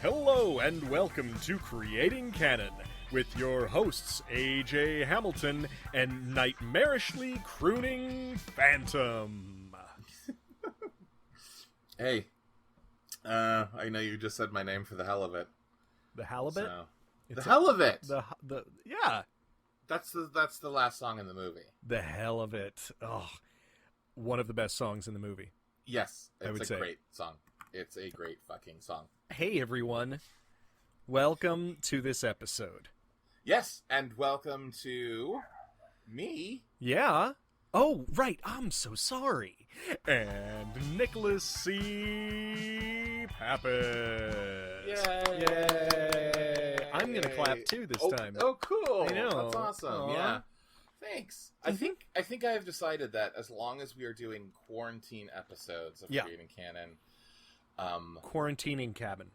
Hello and welcome to Creating Canon with your hosts AJ Hamilton and nightmarishly crooning Phantom. Hey, I know you just said my name for the hell of it. The halibut? The hell of it. Yeah. That's the last song in the movie. The hell of it. Oh, one of the best songs in the movie. Yes, it's a great song. It's a great fucking song. Hey everyone, welcome to this episode. Yes, and welcome to me. Yeah. Oh, right, I'm so sorry. And Nicholas C. Pappas. Yay! I'm going to clap too this time. Oh, cool. I know. That's awesome. Aww. Yeah. Thanks. I think I have decided that as long as we are doing quarantine episodes of Creating Canon, Quarantining cabin.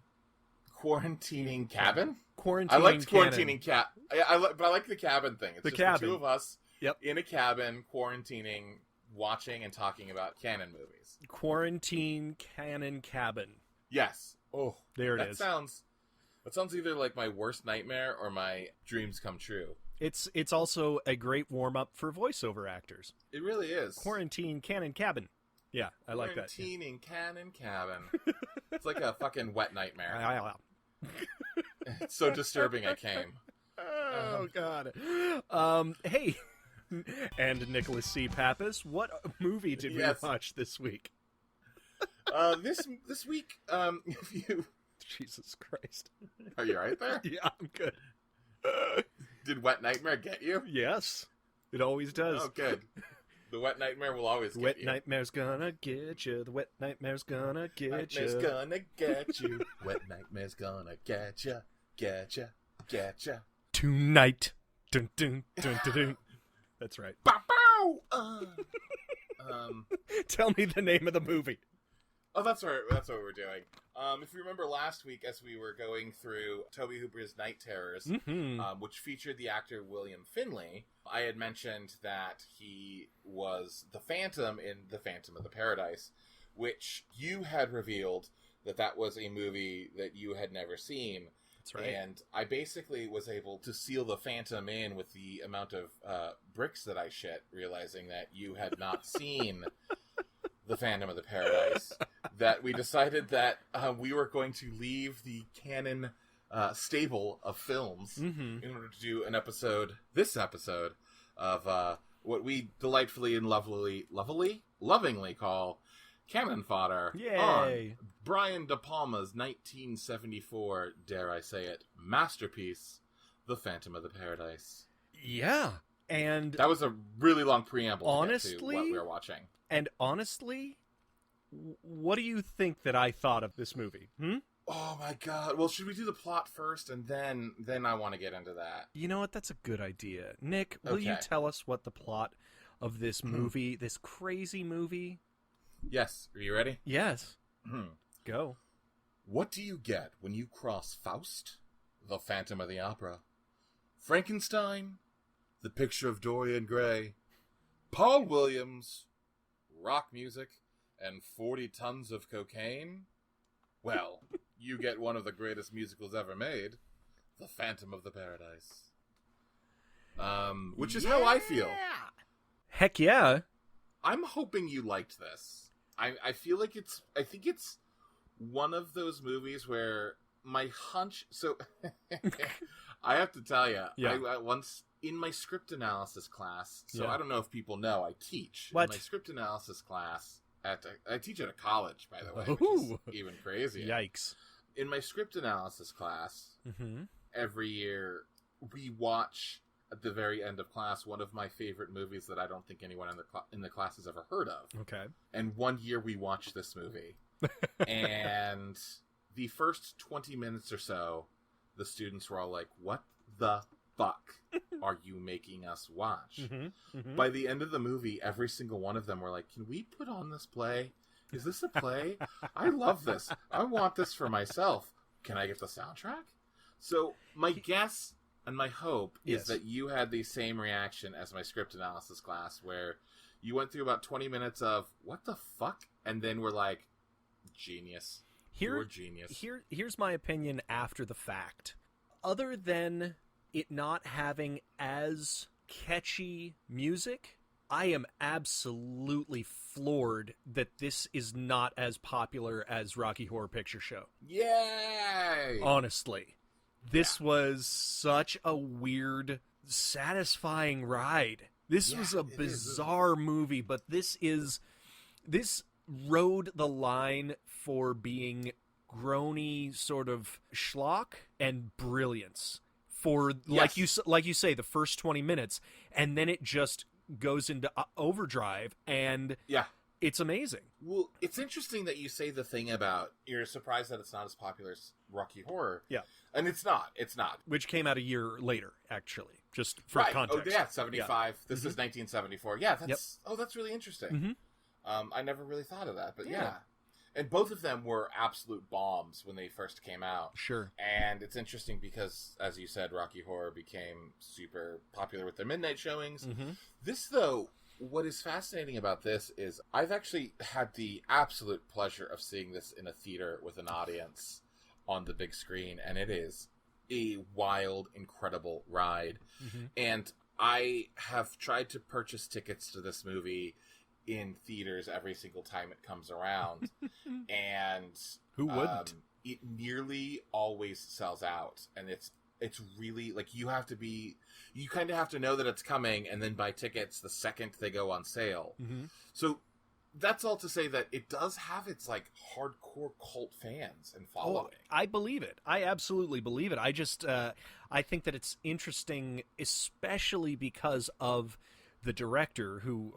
Quarantining cabin? Quarantining. I liked quarantining but I like the cabin thing. It's the just cabin. The two of us Yep. in a cabin, quarantining, watching and talking about canon movies. Quarantine canon cabin. Yes. Oh, there it is. That sounds either like my worst nightmare or my dreams come true. It's also a great warm up for voiceover actors. It really is. Quarantine canon cabin. Yeah, I like that. Quarantining canon cabin. It's like a fucking wet nightmare. It's so disturbing I came. Oh, God. Hey, and Nicholas C. Pappas, what movie did we watch this week? This week, if you... Jesus Christ. Are you right there? Yeah, I'm good. Did Wet Nightmare get you? Yes, it always does. Oh, good. The wet nightmare will always get you. Wet nightmare's gonna get you. The wet nightmare's gonna get you. Nightmare's gonna get you. Wet nightmare's gonna get you. Get you. Get you. Tonight. Dun dun dun dun dun. That's right. Bow, Tell me the name of the movie. Oh, that's right. That's what we're doing. If you remember last week, as we were going through Tobe Hooper's Night Terrors, which featured the actor William Finley, I had mentioned that he was the Phantom in The Phantom of the Paradise, which you had revealed that was a movie that you had never seen. That's right. And I basically was able to seal the Phantom in with the amount of bricks that I shit, realizing that you had not seen The Phantom of the Paradise, that we decided that we were going to leave the canon stable of films in order to do this episode of what we delightfully and lovingly call Cannon Fodder. Yay! On Brian DePalma's 1974, dare I say it, masterpiece, The Phantom of the Paradise. Yeah, and that was a really long preamble honestly, to what we were watching. And honestly, what do you think that I thought of this movie? Oh my God. Well, should we do the plot first and then I want to get into that? You know what? That's a good idea. Nick, will you tell us what the plot of this movie, this crazy movie? Yes. Are you ready? Yes. Go. What do you get when you cross Faust, the Phantom of the Opera, Frankenstein, The Picture of Dorian Gray, Paul Williams, rock music, and 40 tons of cocaine? Well, you get one of the greatest musicals ever made, The Phantom of the Paradise. Which is how I feel. Heck yeah. I'm hoping you liked this. I feel like I think it's one of those movies where my hunch, so I have to tell you, I once in my script analysis class, I don't know if people know, I teach. What? In my script analysis class, I teach at a college, by the way, which is even crazier. Yikes. In my script analysis class, every year, we watch, at the very end of class, one of my favorite movies that I don't think anyone in the class has ever heard of. Okay. And one year we watched this movie. And the first 20 minutes or so, the students were all like, what the fuck are you making us watch? By the end of the movie, every single one of them were like, can we put on this play? Is this a play? I love this. I want this for myself. Can I get the soundtrack? So my guess and my hope is that you had the same reaction as my script analysis class, where you went through about 20 minutes of, what the fuck? And then we're like, genius. You're a genius. Here's my opinion after the fact. Other than it not having as catchy music, I am absolutely floored that this is not as popular as Rocky Horror Picture Show. Yay! Honestly. This was such a weird, satisfying ride. This was a bizarre movie, but this rode the line for being groany sort of schlock and brilliance for like you say the first 20 minutes, and then it just goes into overdrive, and it's amazing. Well, it's interesting that you say the thing about you're surprised that it's not as popular as Rocky Horror. Yeah. And it's not. Which came out a year later, actually, just for context. Oh, yeah, 75. Yeah. This is 1974. Yeah, that's really interesting. I never really thought of that, but yeah. And both of them were absolute bombs when they first came out. Sure. And it's interesting because, as you said, Rocky Horror became super popular with their midnight showings. This, though, what is fascinating about this is I've actually had the absolute pleasure of seeing this in a theater with an audience on the big screen, and it is a wild, incredible ride. And I have tried to purchase tickets to this movie in theaters every single time it comes around, and who wouldn't? It nearly always sells out, and it's really like you kind of have to know that it's coming and then buy tickets the second they go on sale. So that's all to say that it does have its like hardcore cult fans and following. Oh, I believe it. I absolutely believe it. I just I think that it's interesting, especially because of the director who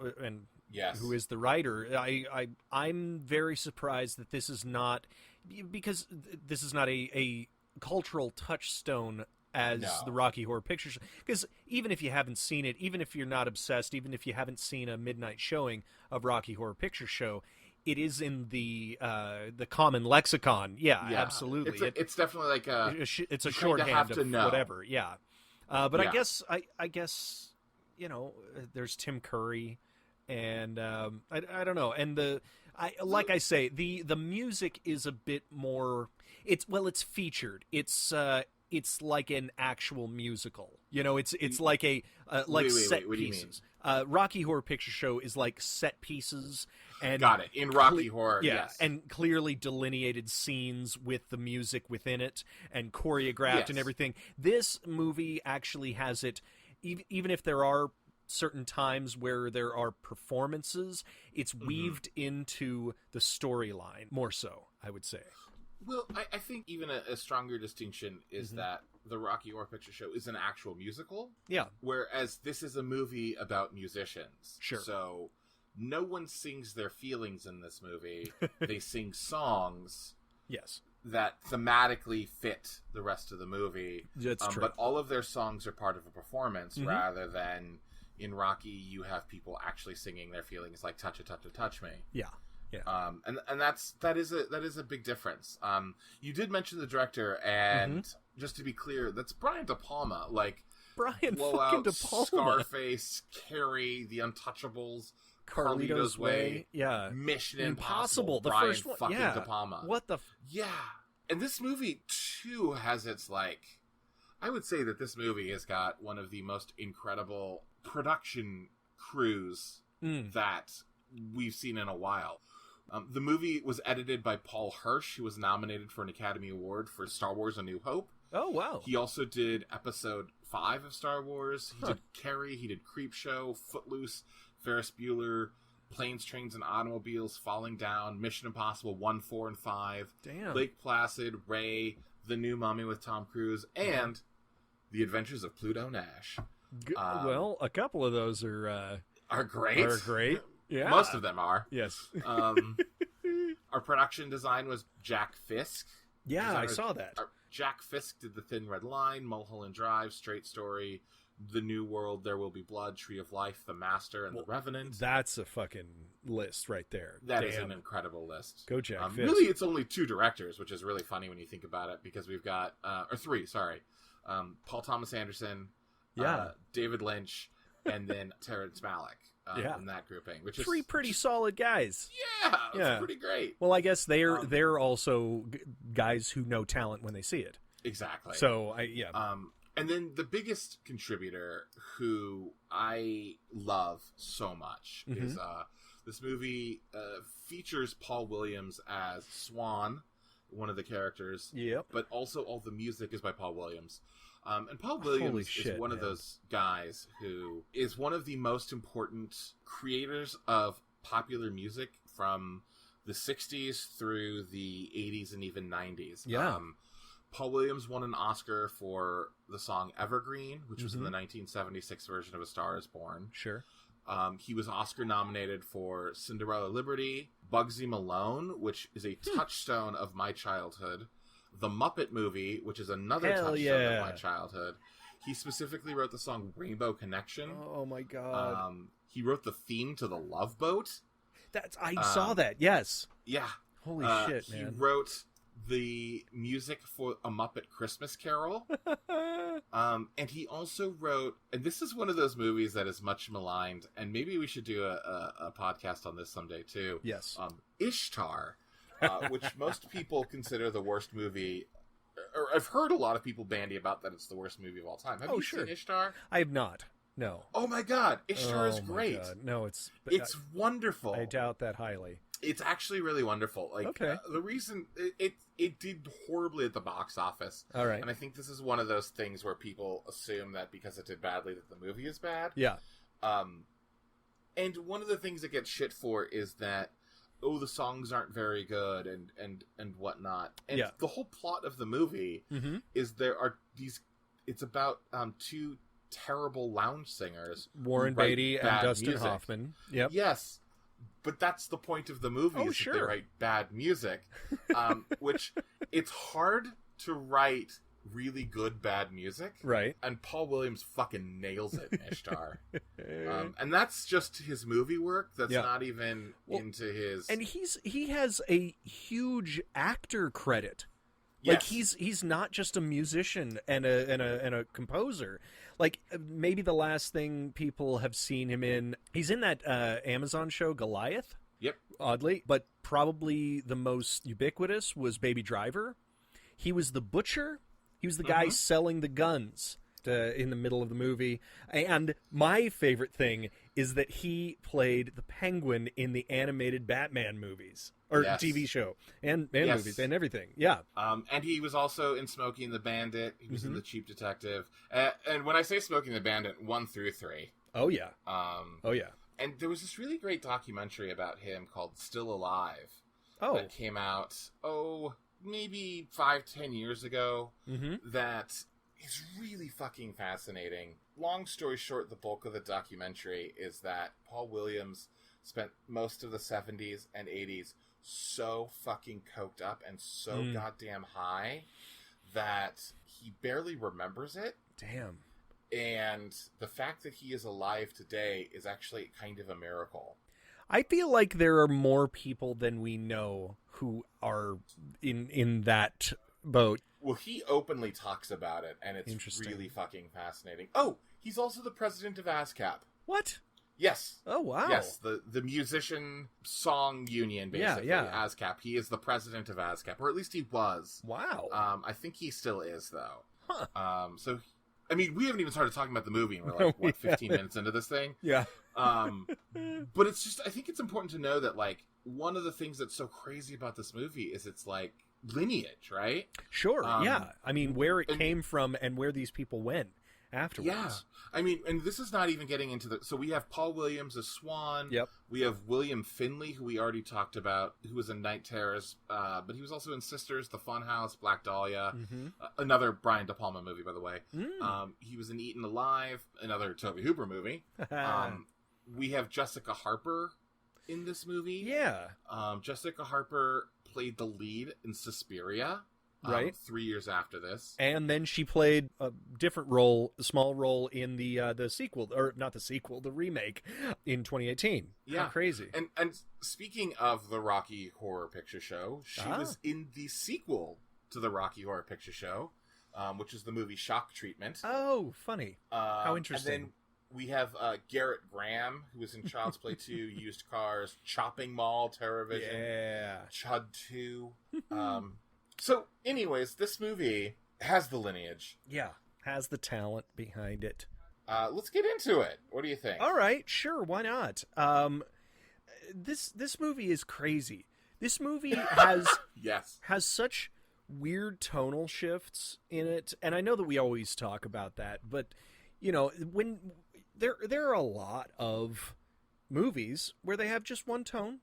is the writer. I'm very surprised that this is not, because this is not a cultural touchstone as the Rocky Horror Picture Show. Because even if you haven't seen it, even if you're not obsessed, even if you haven't seen a midnight showing of Rocky Horror Picture Show, it is in the common lexicon. Yeah, absolutely. It's definitely like it's a shorthand of whatever. Yeah, but yeah. I guess there's Tim Curry, and I don't know, and I say the music is a bit more. It's featured. It's like an actual musical. It's like set pieces. Rocky Horror Picture Show is like set pieces. And got it. In Rocky Horror, yes. And clearly delineated scenes with the music within it and choreographed and everything. This movie actually has it, even if there are certain times where there are performances, it's weaved into the storyline more so, I would say. Well, I think even a stronger distinction is that the Rocky Horror Picture Show is an actual musical. Yeah. Whereas this is a movie about musicians. Sure. So no one sings their feelings in this movie. They sing songs. Yes. That thematically fit the rest of the movie. That's true. But all of their songs are part of a performance rather than in Rocky you have people actually singing their feelings like touch it, touch me. Yeah. Yeah. And that is a big difference. You did mention the director, and just to be clear, that's Brian DePalma. Like Brian Blowout, fucking DePalma, Scarface, Carrie, The Untouchables, Carlito's Way, Mission Impossible. The Brian first one, fucking DePalma. What the? And this movie too has its I would say that this movie has got one of the most incredible production crews that we've seen in a while. The movie was edited by Paul Hirsch, who was nominated for an Academy Award for Star Wars: A New Hope. Oh, wow. He also did Episode 5 of Star Wars. He did Carrie. He did Creepshow, Footloose, Ferris Bueller, Planes, Trains, and Automobiles, Falling Down, Mission Impossible 1, 4, and 5. Damn. Lake Placid, Ray, The New Mummy with Tom Cruise, and The Adventures of Pluto Nash. Well, a couple of those are great. Yeah. Most of them are. Yes. Our production design was Jack Fisk. Yeah, I saw that. Jack Fisk did The Thin Red Line, Mulholland Drive, Straight Story, The New World, There Will Be Blood, Tree of Life, The Master, and The Revenant. That's a fucking list right there. That is an incredible list. Go Jack Fisk. Really, it's only 2 directors, which is really funny when you think about it, because we've got, or 3, sorry. Paul Thomas Anderson, David Lynch, and then Terrence Malick. in that grouping, which is three pretty solid guys. Yeah, it's pretty great. Well, I guess they're also guys who know talent when they see it. Exactly. So and then the biggest contributor who I love so much is this movie features Paul Williams as Swan, one of the characters. Yep. But also all the music is by Paul Williams. And Paul Williams is one of those guys who is one of the most important creators of popular music from the 60s through the 80s and even 90s. Yeah. Paul Williams won an Oscar for the song Evergreen, which was in the 1976 version of A Star is Born. Sure. He was Oscar nominated for Cinderella Liberty, Bugsy Malone, which is a touchstone of my childhood, The Muppet Movie, which is another touchstone of my childhood. He specifically wrote the song Rainbow Connection. Oh my god. He wrote the theme to The Love Boat. I saw that, yes. Yeah. Holy shit, man. He wrote the music for A Muppet Christmas Carol. And he also wrote, and this is one of those movies that is much maligned, and maybe we should do a podcast on this someday too. Yes. Ishtar, which most people consider the worst movie, or I've heard a lot of people bandy about that it's the worst movie of all time. Have you seen Ishtar? I have not. No. Oh my god, Ishtar is great. God. No, it's wonderful. I doubt that highly. It's actually really wonderful. Like, okay. The reason it did horribly at the box office. All right. And I think this is one of those things where people assume that because it did badly that the movie is bad. Yeah. And one of the things it gets shit for is that, the songs aren't very good and whatnot. And the whole plot of the movie is it's about two terrible lounge singers. Warren Beatty and Dustin Hoffman. Yep. Yes. But that's the point of the movie, is that they write bad music. Which, it's hard to write really good bad music. Right. And Paul Williams fucking nails it in Ishtar. And that's just his movie work. That's not even into his... And he has a huge actor credit. Like, he's not just a musician and a composer. Like, maybe the last thing people have seen him in, he's in that Amazon show Goliath. Yep. Oddly, but probably the most ubiquitous was Baby Driver. He was the butcher. He was the guy selling the guns in the middle of the movie. And my favorite thing is that he played the Penguin in the animated Batman movies. Or TV show. And movies and everything. Yeah. And he was also in Smokey and the Bandit. He was in The Cheap Detective. And when I say Smokey and the Bandit, 1 through 3. Oh, yeah. And there was this really great documentary about him called Still Alive. Oh. That came out, maybe 5-10 years ago. That is really fucking fascinating. Long story short, the bulk of the documentary is that Paul Williams spent most of the 70s and 80s so fucking coked up and so goddamn high that he barely remembers it. Damn. And the fact that he is alive today is actually kind of a miracle. I feel like there are more people than we know who are in that boat. Well, he openly talks about it, and it's really fucking fascinating. Oh, he's also the president of ASCAP. What? Yes. Oh, wow. Yes, the musician song union, basically, ASCAP. He is the president of ASCAP, or at least he was. Wow. I think he still is, though. Huh. So, I mean, we haven't even started talking about the movie, and we're like, 15 minutes into this thing? Yeah. But it's just, I think it's important to know that, like, one of the things that's so crazy about this movie is it's, like, lineage, right? Sure, yeah. I mean, where it came from and where these people went afterwards. Yeah. I mean, and this is not even getting into the... So we have Paul Williams as Swan. Yep. We have William Finley, who we already talked about, who was in Night Terrors, but he was also in Sisters, The Funhouse, Black Dahlia, another Brian De Palma movie, by the way. He was in Eaten Alive, another Tobe Hooper movie. We have Jessica Harper in this movie. Yeah. Jessica Harper played the lead in Suspiria. Right. 3 years after this. And then she played a different role, a small role in the sequel, or not the sequel, the remake in 2018. Yeah. How crazy. And speaking of the Rocky Horror Picture Show, she was in the sequel to the Rocky Horror Picture Show, which is the movie Shock Treatment. Oh, funny. How interesting. And then We have Garrett Graham, who was in Child's Play 2, Used Cars, Chopping Mall, Terrorvision, Chud 2. So, anyways, this movie has the lineage. Yeah, has the talent behind it. Let's get into it. What do you think? All right, sure, why not? This movie is crazy. This movie has has such weird tonal shifts in it, and I know that we always talk about that, but when there are a lot of movies where they have just one tone,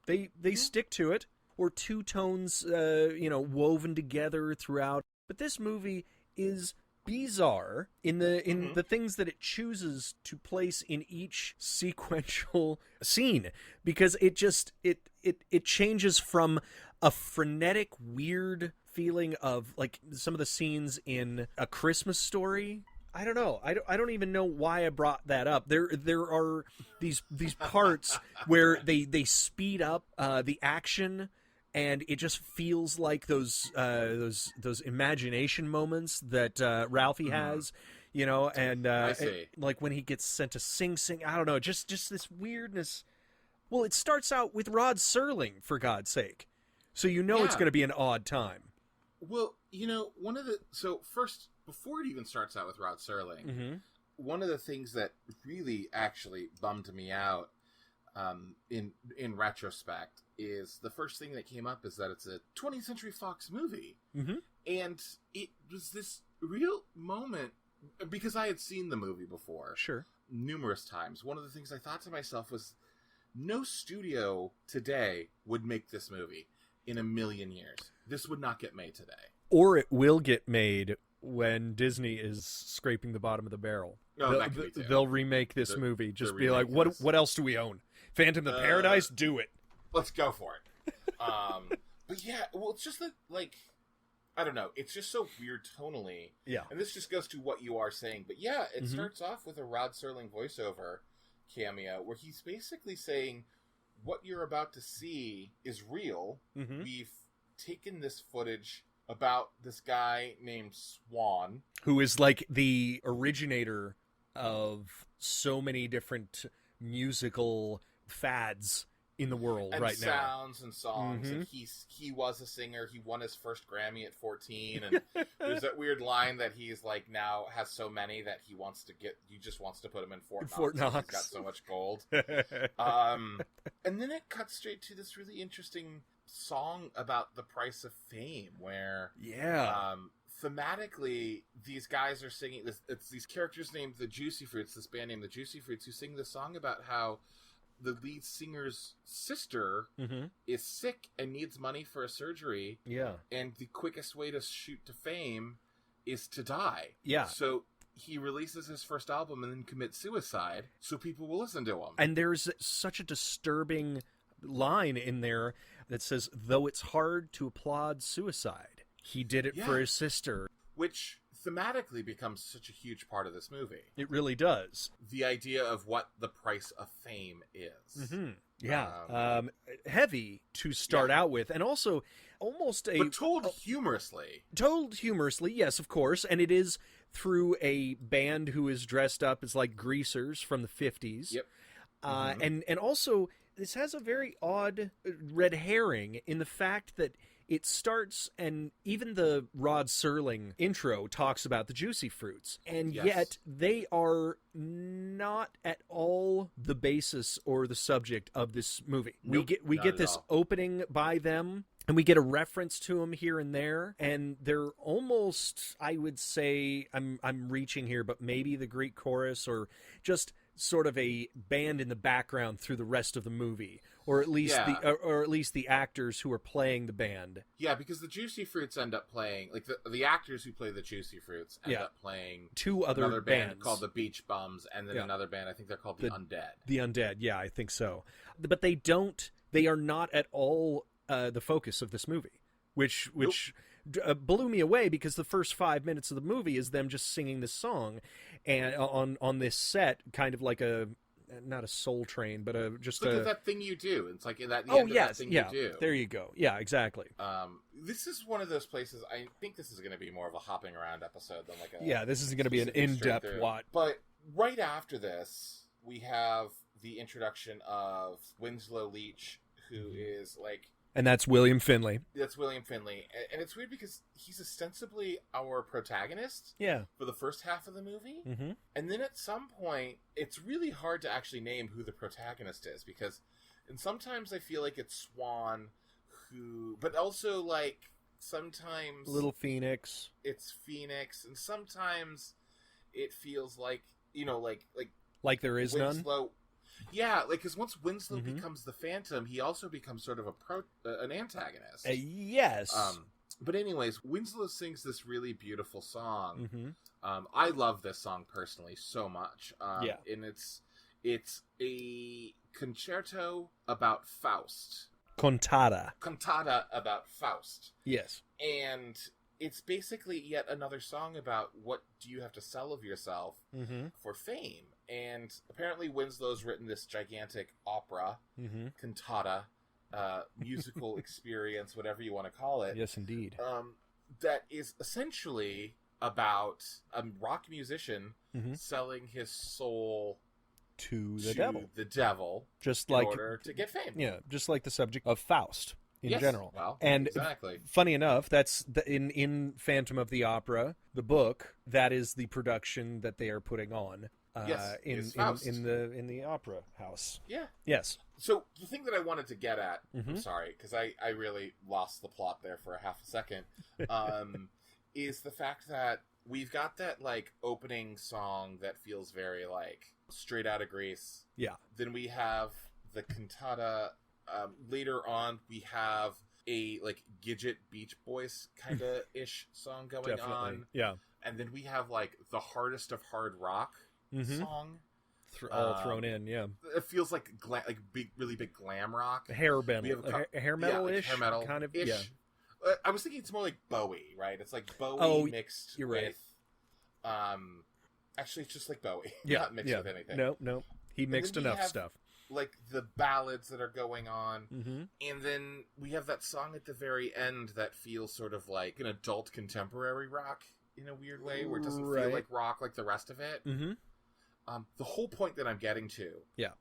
they stick to it, or two tones woven together throughout. But this movie is bizarre in the things that it chooses to place in each sequential scene, because it changes from a frenetic, weird feeling of like some of the scenes in A Christmas Story. I don't know. I don't even know why I brought that up. There are these parts where they speed up the action, and it just feels like those imagination moments that Ralphie has, and I see. like when he gets sent to Sing Sing. I don't know, just this weirdness. Well, it starts out with Rod Serling, for God's sake, so it's going to be an odd time. Well, first, before it even starts out with Rod Serling, one of the things that really actually bummed me out in retrospect is the first thing that came up is that it's a 20th Century Fox movie. And it was this real moment, because I had seen the movie before. Sure. Numerous times. One of the things I thought to myself was, no studio today would make this movie in a million years. This would not get made today. Or it will get made when Disney is scraping the bottom of the barrel. Oh, they'll remake this movie. Just be like, what else do we own? Phantom of the Paradise? Do it. Let's go for it. But yeah, well, it's just that, like, I don't know. It's just so weird tonally. Yeah. And this just goes to what you are saying. But yeah, it starts off with a Rod Serling voiceover cameo where he's basically saying, what you're about to see is real. We've taken this footage about this guy named Swan, who is like the originator of so many different musical fads in the world and right now. Sounds and songs. And he was a singer. He won his first Grammy at 14. And there's that weird line that he's like now has so many that he just wants to put him in Fort Knox. He's got so much gold. And then it cuts straight to this really interesting song about the price of fame, where thematically these guys are singing this. It's these characters named the Juicy Fruits, this band named the Juicy Fruits, who sing this song about how the lead singer's sister is sick and needs money for a surgery. Yeah. And the quickest way to shoot to fame is to die. Yeah. So he releases his first album and then commits suicide so people will listen to him. And there's such a disturbing line in there that says, though it's hard to applaud suicide, he did it for his sister. Which thematically becomes such a huge part of this movie. It really does. The idea of what the price of fame is. Yeah. Heavy to start out with, and also almost but told humorously. Told humorously, yes, of course, and it is through a band who is dressed up as like greasers from the 50s. Yep. And also, this has a very odd red herring in the fact that it starts, and even the Rod Serling intro talks about the Juicy Fruits, and yet they are not at all the basis or the subject of this movie. Nope, we get this opening by them, and we get a reference to them here and there, and they're almost, I would say, I'm reaching here, but maybe the Greek chorus, or just sort of a band in the background through the rest of the movie, or at least the actors who are playing the band. Yeah, because the Juicy Fruits end up playing, like the actors who play the Juicy Fruits end up playing two other another bands band called the Beach Bums, and then another band, I think they're called the Undead. The Undead, yeah, I think so. But they are not at all the focus of this movie, which blew me away, because the first 5 minutes of the movie is them just singing this song, and on this set, kind of like not a Soul Train, but just that thing you do. It's like that. That thing you do. There you go. Yeah, exactly. This is one of those places. I think this is going to be more of a hopping around episode than like a. Yeah, this is going to be an in-depth watch. But right after this, we have the introduction of Winslow Leach, who is like... And that's William Finley. That's William Finley. And it's weird because he's ostensibly our protagonist for the first half of the movie. Mm-hmm. And then at some point, it's really hard to actually name who the protagonist is, because... And sometimes I feel like it's Swan, who... But also, like, sometimes... Little Phoenix. It's Phoenix, and sometimes it feels like, you know, like there is Winslow, none? Yeah, like, because once Winslow becomes the Phantom, he also becomes sort of an antagonist. Yes. But anyways, Winslow sings this really beautiful song. I love this song personally so much. And it's a concerto about Faust. Cantata about Faust. Yes. And it's basically yet another song about what do you have to sell of yourself for fame. And apparently Winslow's written this gigantic opera, cantata, musical experience, whatever you want to call it. Yes, indeed. That is essentially about a rock musician selling his soul to the devil, just in order to get fame. Yeah, just like the subject of Faust in general. Well, and exactly. Funny enough, that's in Phantom of the Opera, the book. That is the production that they are putting on. In the opera house. Yeah. Yes. So the thing that I wanted to get at, I'm sorry, because I really lost the plot there for a half a second, is the fact that we've got that like opening song that feels very like straight out of Grease. Yeah. Then we have the cantata. Later on, we have a like Gidget Beach Boys kind of ish song going on. Yeah. And then we have like the hardest of hard rock song. All thrown in, yeah. It feels like really big glam rock. Hair metal. Hair metal-ish? Hair metal. Kind of, ish. yeah. I was thinking it's more like Bowie, right? It's like Bowie mixed with... Actually, it's just like Bowie. Not mixed with anything. No. He mixed enough stuff. Like the ballads that are going on. And then we have that song at the very end that feels sort of like an adult contemporary rock in a weird way, where it doesn't feel like rock like the rest of it. The whole point that I'm getting to,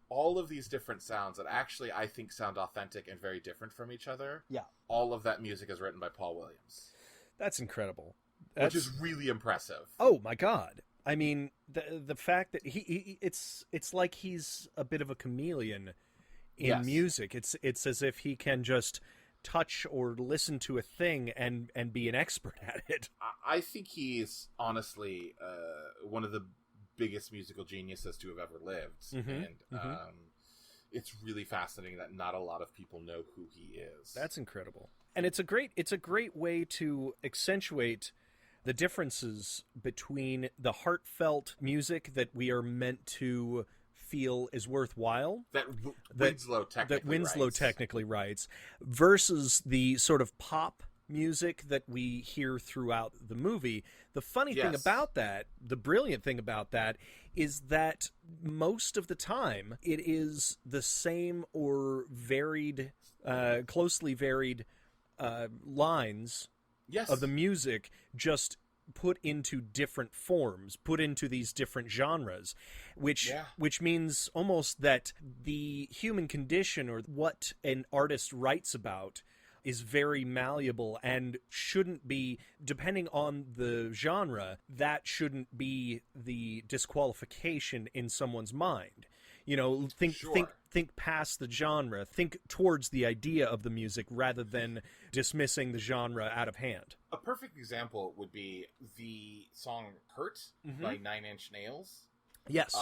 all of these different sounds that actually I think sound authentic and very different from each other, all of that music is written by Paul Williams. That's incredible. Which is really impressive. Oh my God. I mean, the fact that it's like he's a bit of a chameleon in music. It's as if he can just touch or listen to a thing and be an expert at it. I think he's honestly one of the biggest musical geniuses to have ever lived. And it's really fascinating that not a lot of people know who he is. That's incredible. And it's a great way to accentuate the differences between the heartfelt music that we are meant to feel is worthwhile, that Winslow technically writes, versus the sort of pop music that we hear throughout the movie. The funny thing about that, the brilliant thing about that, is that most of the time it is the same or varied, closely varied lines of the music, just put into different forms, put into these different genres, which means almost that the human condition, or what an artist writes about, is very malleable and shouldn't be, depending on the genre, that shouldn't be the disqualification in someone's mind. You know, think past the genre, think towards the idea of the music rather than dismissing the genre out of hand. A perfect example would be the song Hurt by Nine Inch Nails. Yes.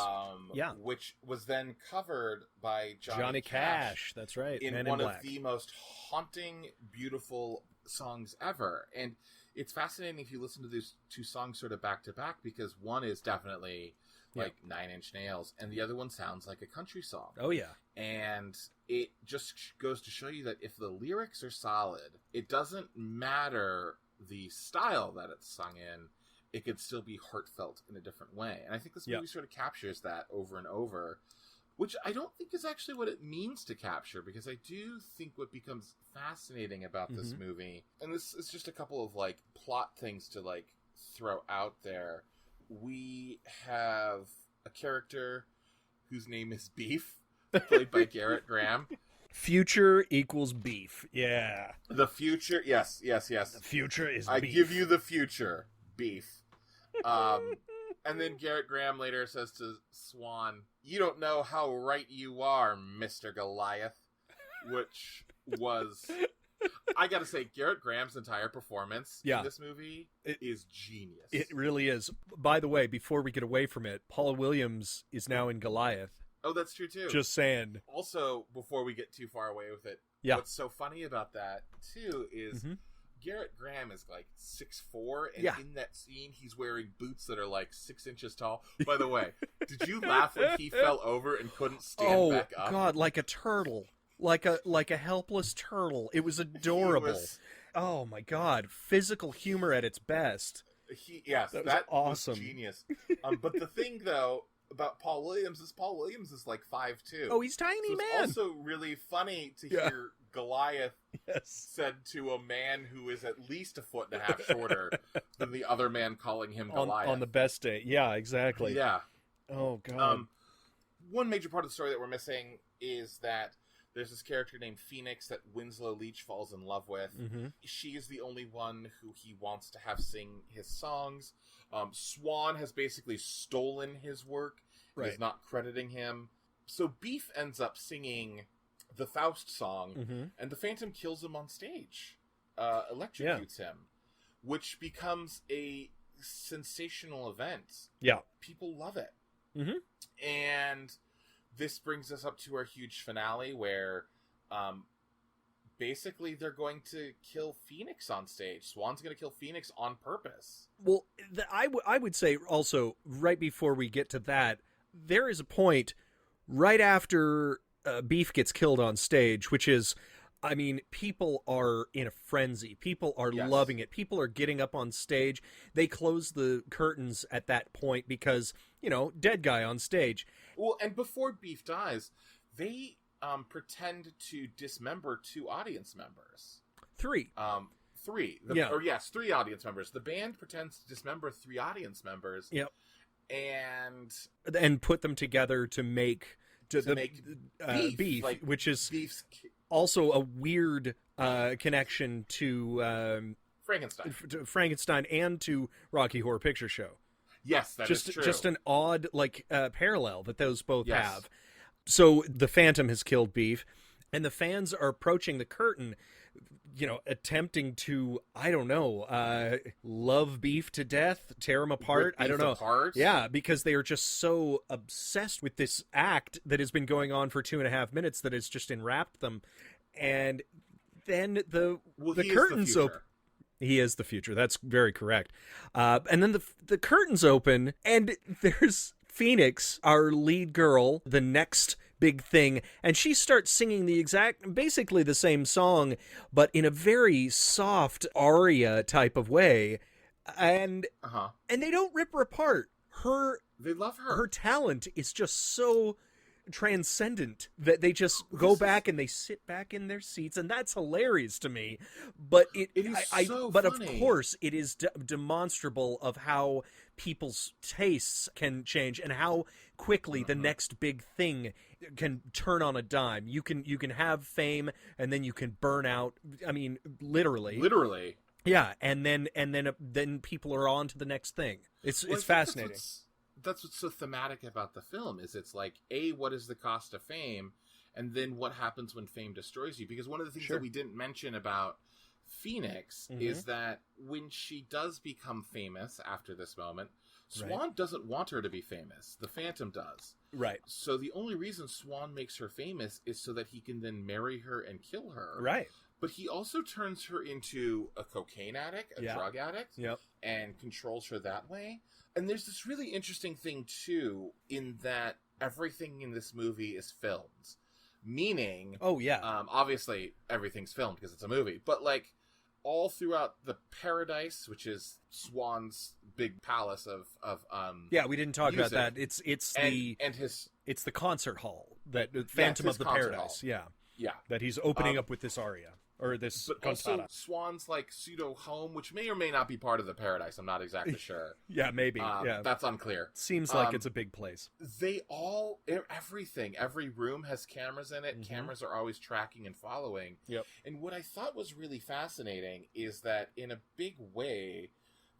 Which was then covered by Johnny Cash. That's right. In one of the most haunting, beautiful songs ever. And it's fascinating if you listen to these two songs sort of back to back, because one is definitely like Nine Inch Nails, and the other one sounds like a country song. Oh, yeah. And it just goes to show you that if the lyrics are solid, it doesn't matter the style that it's sung in, it could still be heartfelt in a different way. And I think this movie sort of captures that over and over, which I don't think is actually what it means to capture, because I do think what becomes fascinating about this movie, and this is just a couple of like plot things to like throw out there. We have a character whose name is Beef, played by Garrett Graham. Future equals beef. Yeah. The future, yes. The future is beef. I give you the future, Beef. And then Garrett Graham later says to Swan, "You don't know how right you are, Mr. Goliath," which was, I gotta say, Garrett Graham's entire performance in this movie is genius. It really is. By the way, before we get away from it, Paul Williams is now in Goliath. Oh, that's true, too. Just saying. Also, before we get too far away with it, what's so funny about that, too, is Garrett Graham is like 6'4", and in that scene, he's wearing boots that are like 6 inches tall. By the way, did you laugh when he fell over and couldn't stand back up? Oh, God, like a turtle. Like a helpless turtle. It was adorable. Oh, my God. Physical humor at its best. That was awesome. Was genius. But the thing, though, about Paul Williams is like 5'2". Oh, he's tiny, man. It's also really funny to hear Goliath said to a man who is at least a foot and a half shorter than the other man calling him Goliath. On the best day. Yeah, exactly. Yeah. Oh, God. One major part of the story that we're missing is that there's this character named Phoenix that Winslow Leach falls in love with. She is the only one who he wants to have sing his songs. Swan has basically stolen his work. Right. He's not crediting him. So Beef ends up singing the Faust song, and the Phantom kills him on stage, electrocutes him, which becomes a sensational event. Yeah. People love it. And this brings us up to our huge finale where basically they're going to kill Phoenix on stage. Swan's going to kill Phoenix on purpose. Well, I would say also, right before we get to that, there is a point right after Beef gets killed on stage, which is, I mean, people are in a frenzy. People are loving it. People are getting up on stage. They close the curtains at that point because, dead guy on stage. Well, and before Beef dies, they pretend to dismember 2 audience members. 3. 3. 3 audience members. The band pretends to dismember 3 audience members. Yep. And put them together to make beef, like, which is also a weird connection to Frankenstein and to Rocky Horror Picture Show. Yes, that is true. Just an odd parallel that those both have. So the Phantom has killed Beef, and the fans are approaching the curtain, attempting to, I don't know, love Beef to death, tear him apart. I don't know. Yeah, because they are just so obsessed with this act that has been going on for 2.5 minutes that has just enwrapped them. And then the curtains open. He is the future. That's very correct. And then the curtains open, and there's Phoenix, our lead girl, the next big thing, and she starts singing basically the same song, but in a very soft aria type of way, and they don't rip her apart. They love her. Her talent is just so transcendent that they just go back and they sit back in their seats, and that's hilarious to me. But but of course it is demonstrable of how people's tastes can change and how quickly the next big thing can turn on a dime. You can have fame and then you can burn out. I mean, literally. Yeah, and then people are on to the next thing. It's fascinating. That's what's so thematic about the film is it's like, what is the cost of fame, and then what happens when fame destroys you? Because one of the things that we didn't mention about Phoenix is that when she does become famous after this moment, Swan doesn't want her to be famous. The Phantom does. Right. So the only reason Swan makes her famous is so that he can then marry her and kill her. Right. But he also turns her into a cocaine addict, a drug addict, and controls her that way. And there's this really interesting thing, too, in that everything in this movie is filmed. Meaning, obviously, everything's filmed because it's a movie. But, all throughout the Paradise, which is Swan's big palace of we didn't talk about that. It's the concert hall, that Phantom of the Paradise. Hall. Yeah. That he's opening up with this aria. or this but cantata. Also Swan's like pseudo home, which may or may not be part of the paradise. I'm not exactly sure. Yeah, maybe. That's unclear. Seems like it's a big place. They all, everything, every room has cameras in it. Cameras are always tracking and following. Yep. And what I thought was really fascinating is that in a big way,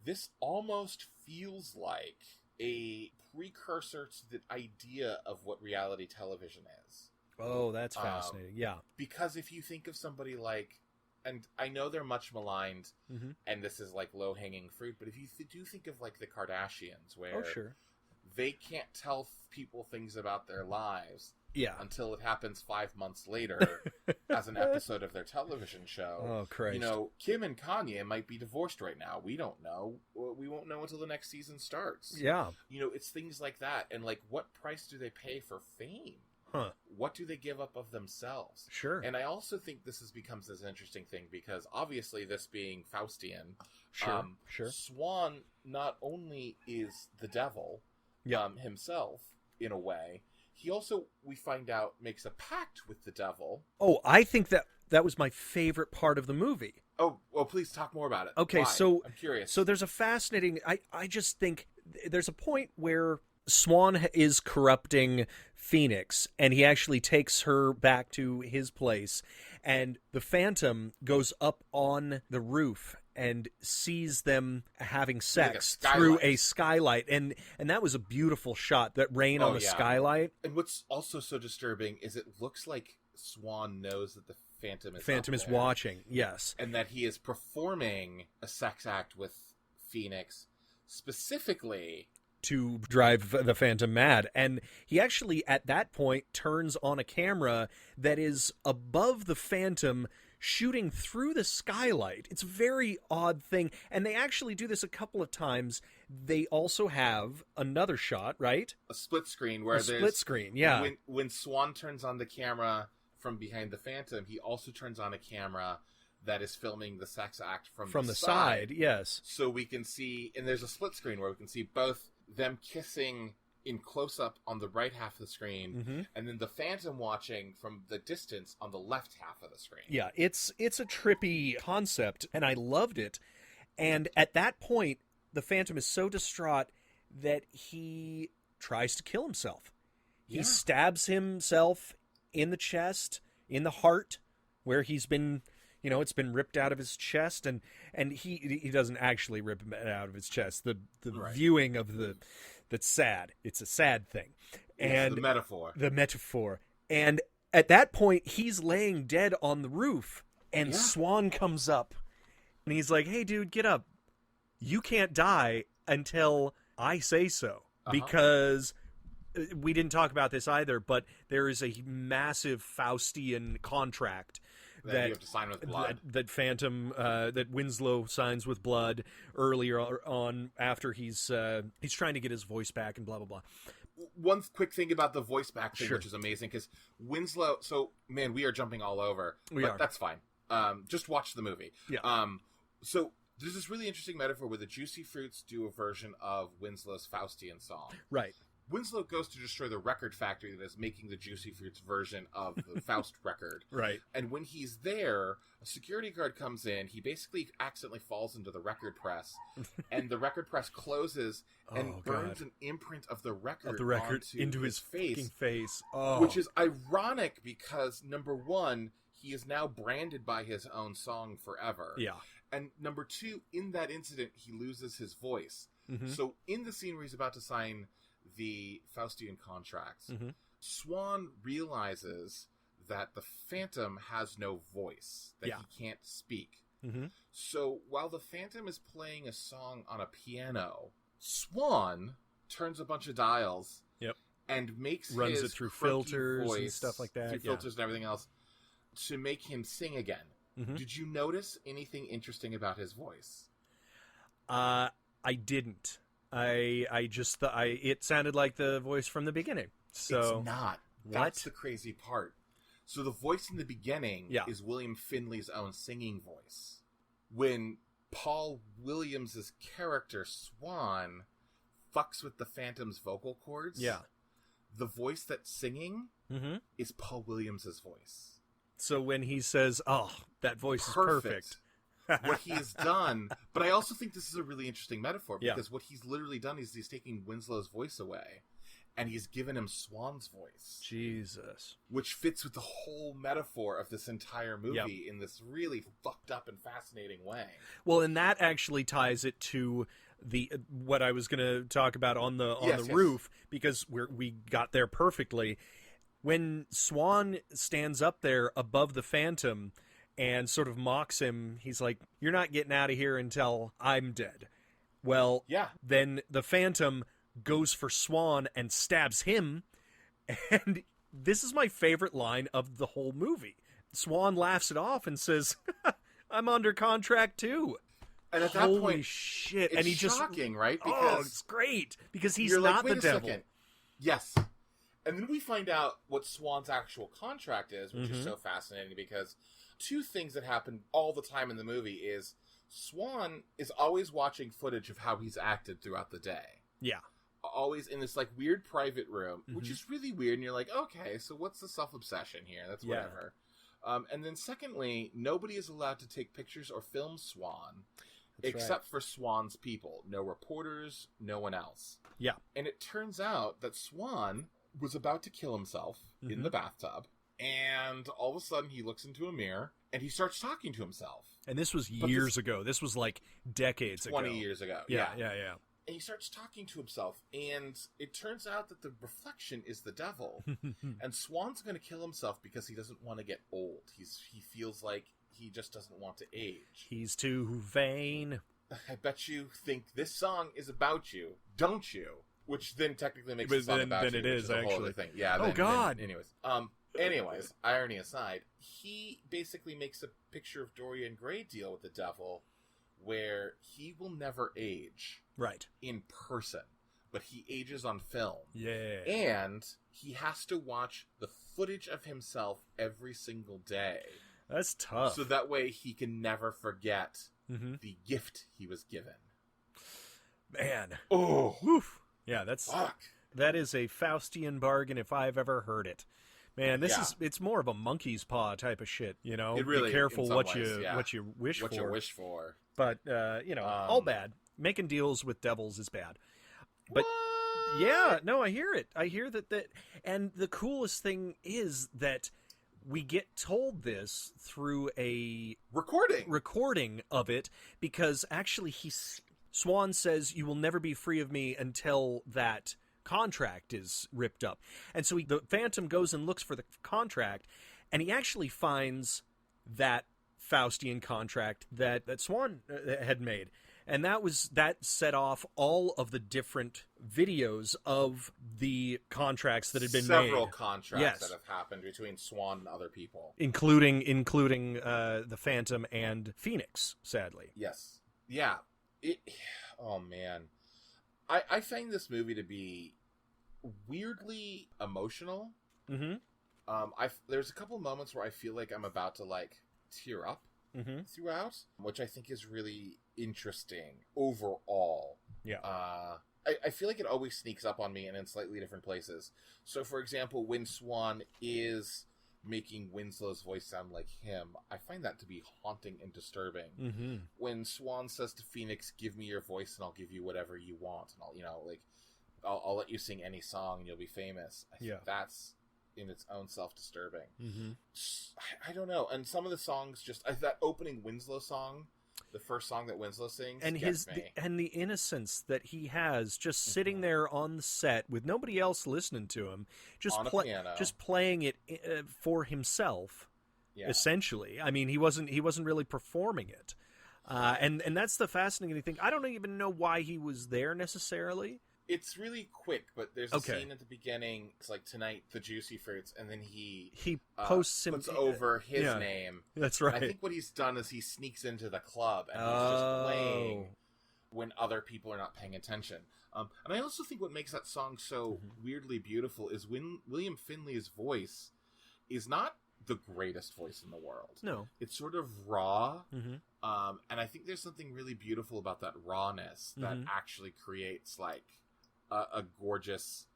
this almost feels like a precursor to the idea of what reality television is. Oh, that's fascinating. Yeah. Because if you think of somebody like, and I know they're much maligned, and this is like low-hanging fruit, but if you do think of like the Kardashians, where they can't tell people things about their lives until it happens 5 months later as an episode of their television show. Oh, Christ. You know, Kim and Kanye might be divorced right now. We don't know. We won't know until the next season starts. Yeah. You know, it's things like that. And like, what price do they pay for fame? Huh. What do they give up of themselves? Sure. And I also think this becomes this interesting thing because obviously this being Faustian, Swan not only is the devil himself in a way, he also, we find out, makes a pact with the devil. Oh, I think that was my favorite part of the movie. Oh, well, please talk more about it. Okay, Why? so I'm curious. So there's a fascinating. I just think there's a point where Swan is corrupting Phoenix, and he actually takes her back to his place, and the Phantom goes up on the roof and sees them having sex through a skylight, and that was a beautiful shot, that rain on the skylight. And what's also so disturbing is it looks like Swan knows that the Phantom is watching, yes, and that he is performing a sex act with Phoenix specifically to drive the Phantom mad. And he actually, at that point, turns on a camera that is above the Phantom, shooting through the skylight. It's a very odd thing. And they actually do this a couple of times. They also have another shot, right? A split screen where there's... split screen, yeah. When Swan turns on the camera from behind the Phantom, he also turns on a camera that is filming the sex act from the side. Yes. So we can see... And there's a split screen where we can see both them kissing in close-up on the right half of the screen, and then the Phantom watching from the distance on the left half of the screen. Yeah, it's a trippy concept, and I loved it. And at that point, the Phantom is so distraught that he tries to kill himself. He stabs himself in the chest, in the heart, where he's been... You know, it's been ripped out of his chest, and he doesn't actually rip it out of his chest. The viewing of that's sad. It's a sad thing. And the metaphor. The metaphor. And at that point, he's laying dead on the roof, and Swan comes up, and he's like, "Hey, dude, get up. You can't die until I say so." Because we didn't talk about this either, but there is a massive Faustian contract that you have to sign with blood. That Phantom, that Winslow signs with blood earlier on, after he's trying to get his voice back and blah blah blah. One quick thing about the voice back thing, which is amazing, because Winslow. So man, we are jumping all over. That's fine. Just watch the movie. Yeah. So there's this really interesting metaphor where the Juicy Fruits do a version of Winslow's Faustian song. Right. Winslow goes to destroy the record factory that is making the Juicy Fruits version of the Faust record. Right. And when he's there, a security guard comes in. He basically accidentally falls into the record press, and the record press closes and burns an imprint of the record into his face. Oh. Which is ironic because, number one, he is now branded by his own song forever. Yeah. And number two, in that incident, he loses his voice. So in the scene where he's about to sign the Faustian contracts, Swan realizes that the Phantom has no voice, that he can't speak. So while the Phantom is playing a song on a piano, Swan turns a bunch of dials and runs it through filters and stuff like that. Through filters and everything else to make him sing again. Did you notice anything interesting about his voice? I didn't. I just thought it sounded like the voice from the beginning. So it's not. That's the crazy part. So the voice in the beginning is William Finley's own singing voice. When Paul Williams' character Swan fucks with the Phantom's vocal cords, the voice that's singing is Paul Williams' voice. So when he says, "Oh, that voice is perfect." What he's done, but I also think this is a really interesting metaphor because what he's literally done is he's taking Winslow's voice away and he's given him Swan's voice. Jesus. Which fits with the whole metaphor of this entire movie in this really fucked up and fascinating way. Well, and that actually ties it to what I was going to talk about on the roof, because we got there perfectly. When Swan stands up there above the Phantom and sort of mocks him, he's like, "You're not getting out of here until I'm dead." Well, then the Phantom goes for Swan and stabs him, and this is my favorite line of the whole movie. Swan laughs it off and says, "I'm under contract too." And at that Holy point, shit! It's And he shocking, right? Because it's great because he's not the devil. Second. Yes. And then we find out what Swan's actual contract is, which is so fascinating because two things that happen all the time in the movie is Swan is always watching footage of how he's acted throughout the day. Yeah. Always in this like weird private room, which is really weird. And you're like, okay, so what's the self-obsession here? That's whatever. And then secondly, nobody is allowed to take pictures or film Swan except for Swan's people. No reporters, no one else. Yeah. And it turns out that Swan was about to kill himself in the bathtub. And all of a sudden, he looks into a mirror, and he starts talking to himself. And this was years ago. This was like decades 20 years ago. Yeah. And he starts talking to himself, and it turns out that the reflection is the devil. And Swan's going to kill himself because he doesn't want to get old. He feels like he just doesn't want to age. He's too vain. I bet you think this song is about you, don't you? Which then technically makes the song about you. Then it is, actually. A whole other thing. Yeah. Oh, God. Anyways, irony aside, he basically makes a picture of Dorian Gray deal with the devil where he will never age in person, but he ages on film. Yeah. And he has to watch the footage of himself every single day. That's tough. So that way he can never forget the gift he was given. Man. Oh. Woof. Yeah, Fuck. That is a Faustian bargain if I've ever heard it. Man, it's more of a monkey's paw type of shit, you know? It really, be careful what ways, you wish for. What you wish for. But, all bad. Making deals with devils is bad. But, yeah, no, I hear it. I hear that. And the coolest thing is that we get told this through a recording of it, because actually Swan says, "You will never be free of me until that contract is ripped up." And so the Phantom goes and looks for the contract, and he actually finds that Faustian contract that Swan had made. And that set off all of the different videos of the contracts that had been made. Several contracts that have happened between Swan and other people. Including the Phantom and Phoenix, sadly. Yes. Yeah. Oh, man. I find this movie to be weirdly emotional. There's a couple moments where I feel like I'm about to, tear up throughout, which I think is really interesting overall. Yeah. I feel like it always sneaks up on me and in slightly different places. So, for example, when Swan is making Winslow's voice sound like him, I find that to be haunting and disturbing. When Swan says to Phoenix, "Give me your voice and I'll give you whatever you want, and I'll let you sing any song and you'll be famous." I think that's in its own self-disturbing. I don't know. And some of the songs that opening Winslow song, the first song that Winslow sings, and the innocence that he has just sitting there on the set with nobody else listening to him, just playing it for himself, essentially. I mean, he wasn't really performing it, and that's the fascinating thing. I don't even know why he was there necessarily. It's really quick, but there's a scene at the beginning. It's like, "Tonight, the juicy fruits," and then he posts him, puts over his name. That's right. And I think what he's done is he sneaks into the club and he's just playing when other people are not paying attention. And I also think what makes that song so weirdly beautiful is when William Finley's voice is not the greatest voice in the world. No, it's sort of raw. And I think there's something really beautiful about that rawness that actually creates a gorgeous...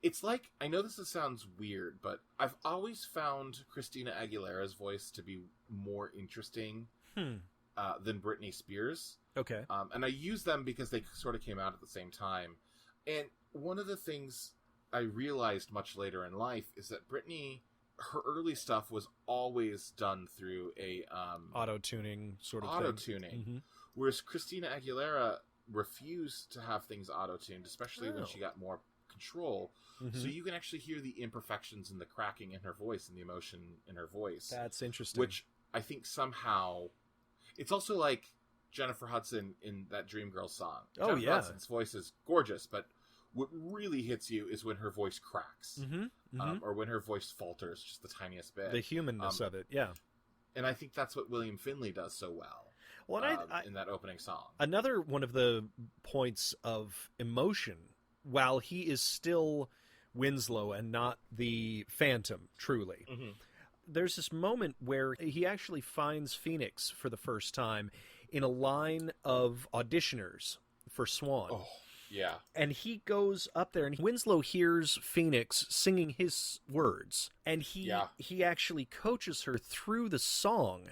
It's like, I know this sounds weird, but I've always found Christina Aguilera's voice to be more interesting than Britney Spears. Okay. And I use them because they sort of came out at the same time. And one of the things I realized much later in life is that Britney, her early stuff was always done through a auto-tuning sort of auto-tuning. thing. Mm-hmm. Whereas Christina Aguilera refused to have things auto-tuned, especially when she got more control. So you can actually hear the imperfections and the cracking in her voice and the emotion in her voice. That's interesting. Which I think somehow... It's also like Jennifer Hudson in that Dreamgirls song. Jennifer Hudson's voice is gorgeous, but what really hits you is when her voice cracks. Or when her voice falters just the tiniest bit. The humanness of it, yeah. And I think that's what William Finley does so well. Well, in that opening song. Another one of the points of emotion, while he is still Winslow and not the Phantom, truly, there's this moment where he actually finds Phoenix for the first time in a line of auditioners for Swan. Oh, yeah. And he goes up there, and Winslow hears Phoenix singing his words, and he actually coaches her through the song,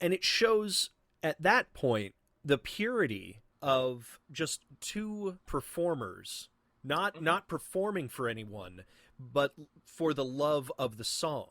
and it shows at that point the purity of just two performers, not performing for anyone, but for the love of the song.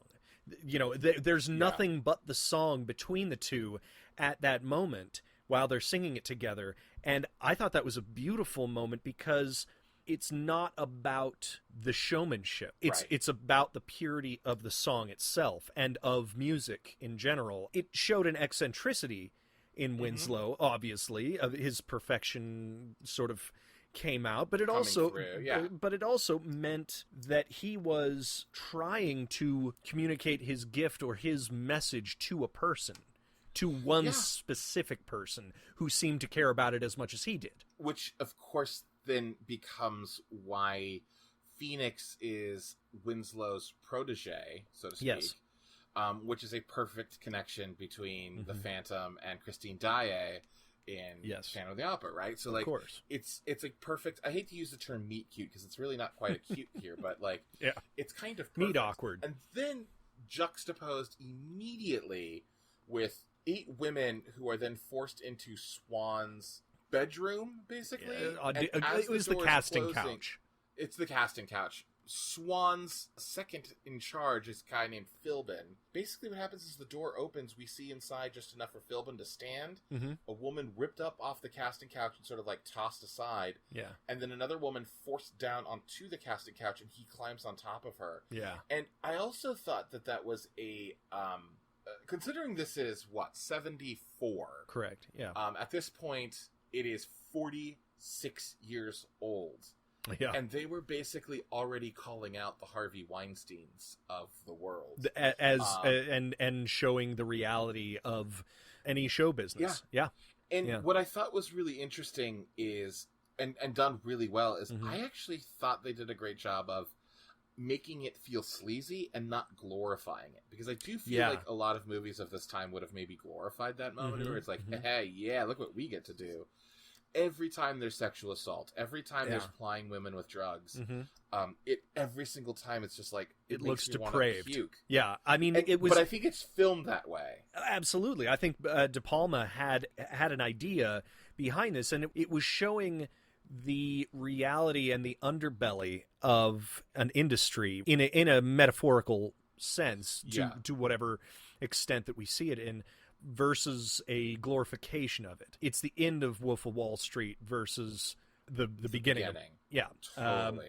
You know, there's nothing but the song between the two at that moment while they're singing it together. And I thought that was a beautiful moment because it's not about the showmanship. It's about the purity of the song itself and of music in general. It showed an eccentricity in Winslow, obviously, of his perfection sort of came out, but it also meant that he was trying to communicate his gift or his message to a person, to one specific person who seemed to care about it as much as he did. Which, of course, then becomes why Phoenix is Winslow's protege, so to speak. Yes. Which is a perfect connection between the Phantom and Christine Daae in Phantom of the Opera, right? So, like, it's a perfect... I hate to use the term meet cute, because it's really not quite a cute here, but, like, it's kind of perfect. Meet awkward. And then juxtaposed immediately with 8 women who are then forced into Swan's bedroom, basically. It was the casting couch. It's the casting couch. Swan's second in charge is a guy named Philbin. Basically what happens is the door opens, we see inside just enough for Philbin to stand, a woman ripped up off the casting couch and sort of like tossed aside, and then another woman forced down onto the casting couch and he climbs on top of her. And I also thought that was a considering this is 74, correct, at this point it is 46 years old. And they were basically already calling out the Harvey Weinsteins of the world. And showing the reality of any show business. What I thought was really interesting is, and done really well, is I actually thought they did a great job of making it feel sleazy and not glorifying it. Because I do feel like a lot of movies of this time would have maybe glorified that moment where it's like, hey, look what we get to do. Every time there's sexual assault, every time there's plying women with drugs, every single time it's just like it looks depraved. Want to puke. Yeah, I mean, it was. But I think it's filmed that way. Absolutely, I think DePalma had an idea behind this, and it was showing the reality and the underbelly of an industry in a metaphorical sense to whatever extent that we see it in. Versus a glorification of it. It's the end of Wolf of Wall Street versus the beginning. Totally.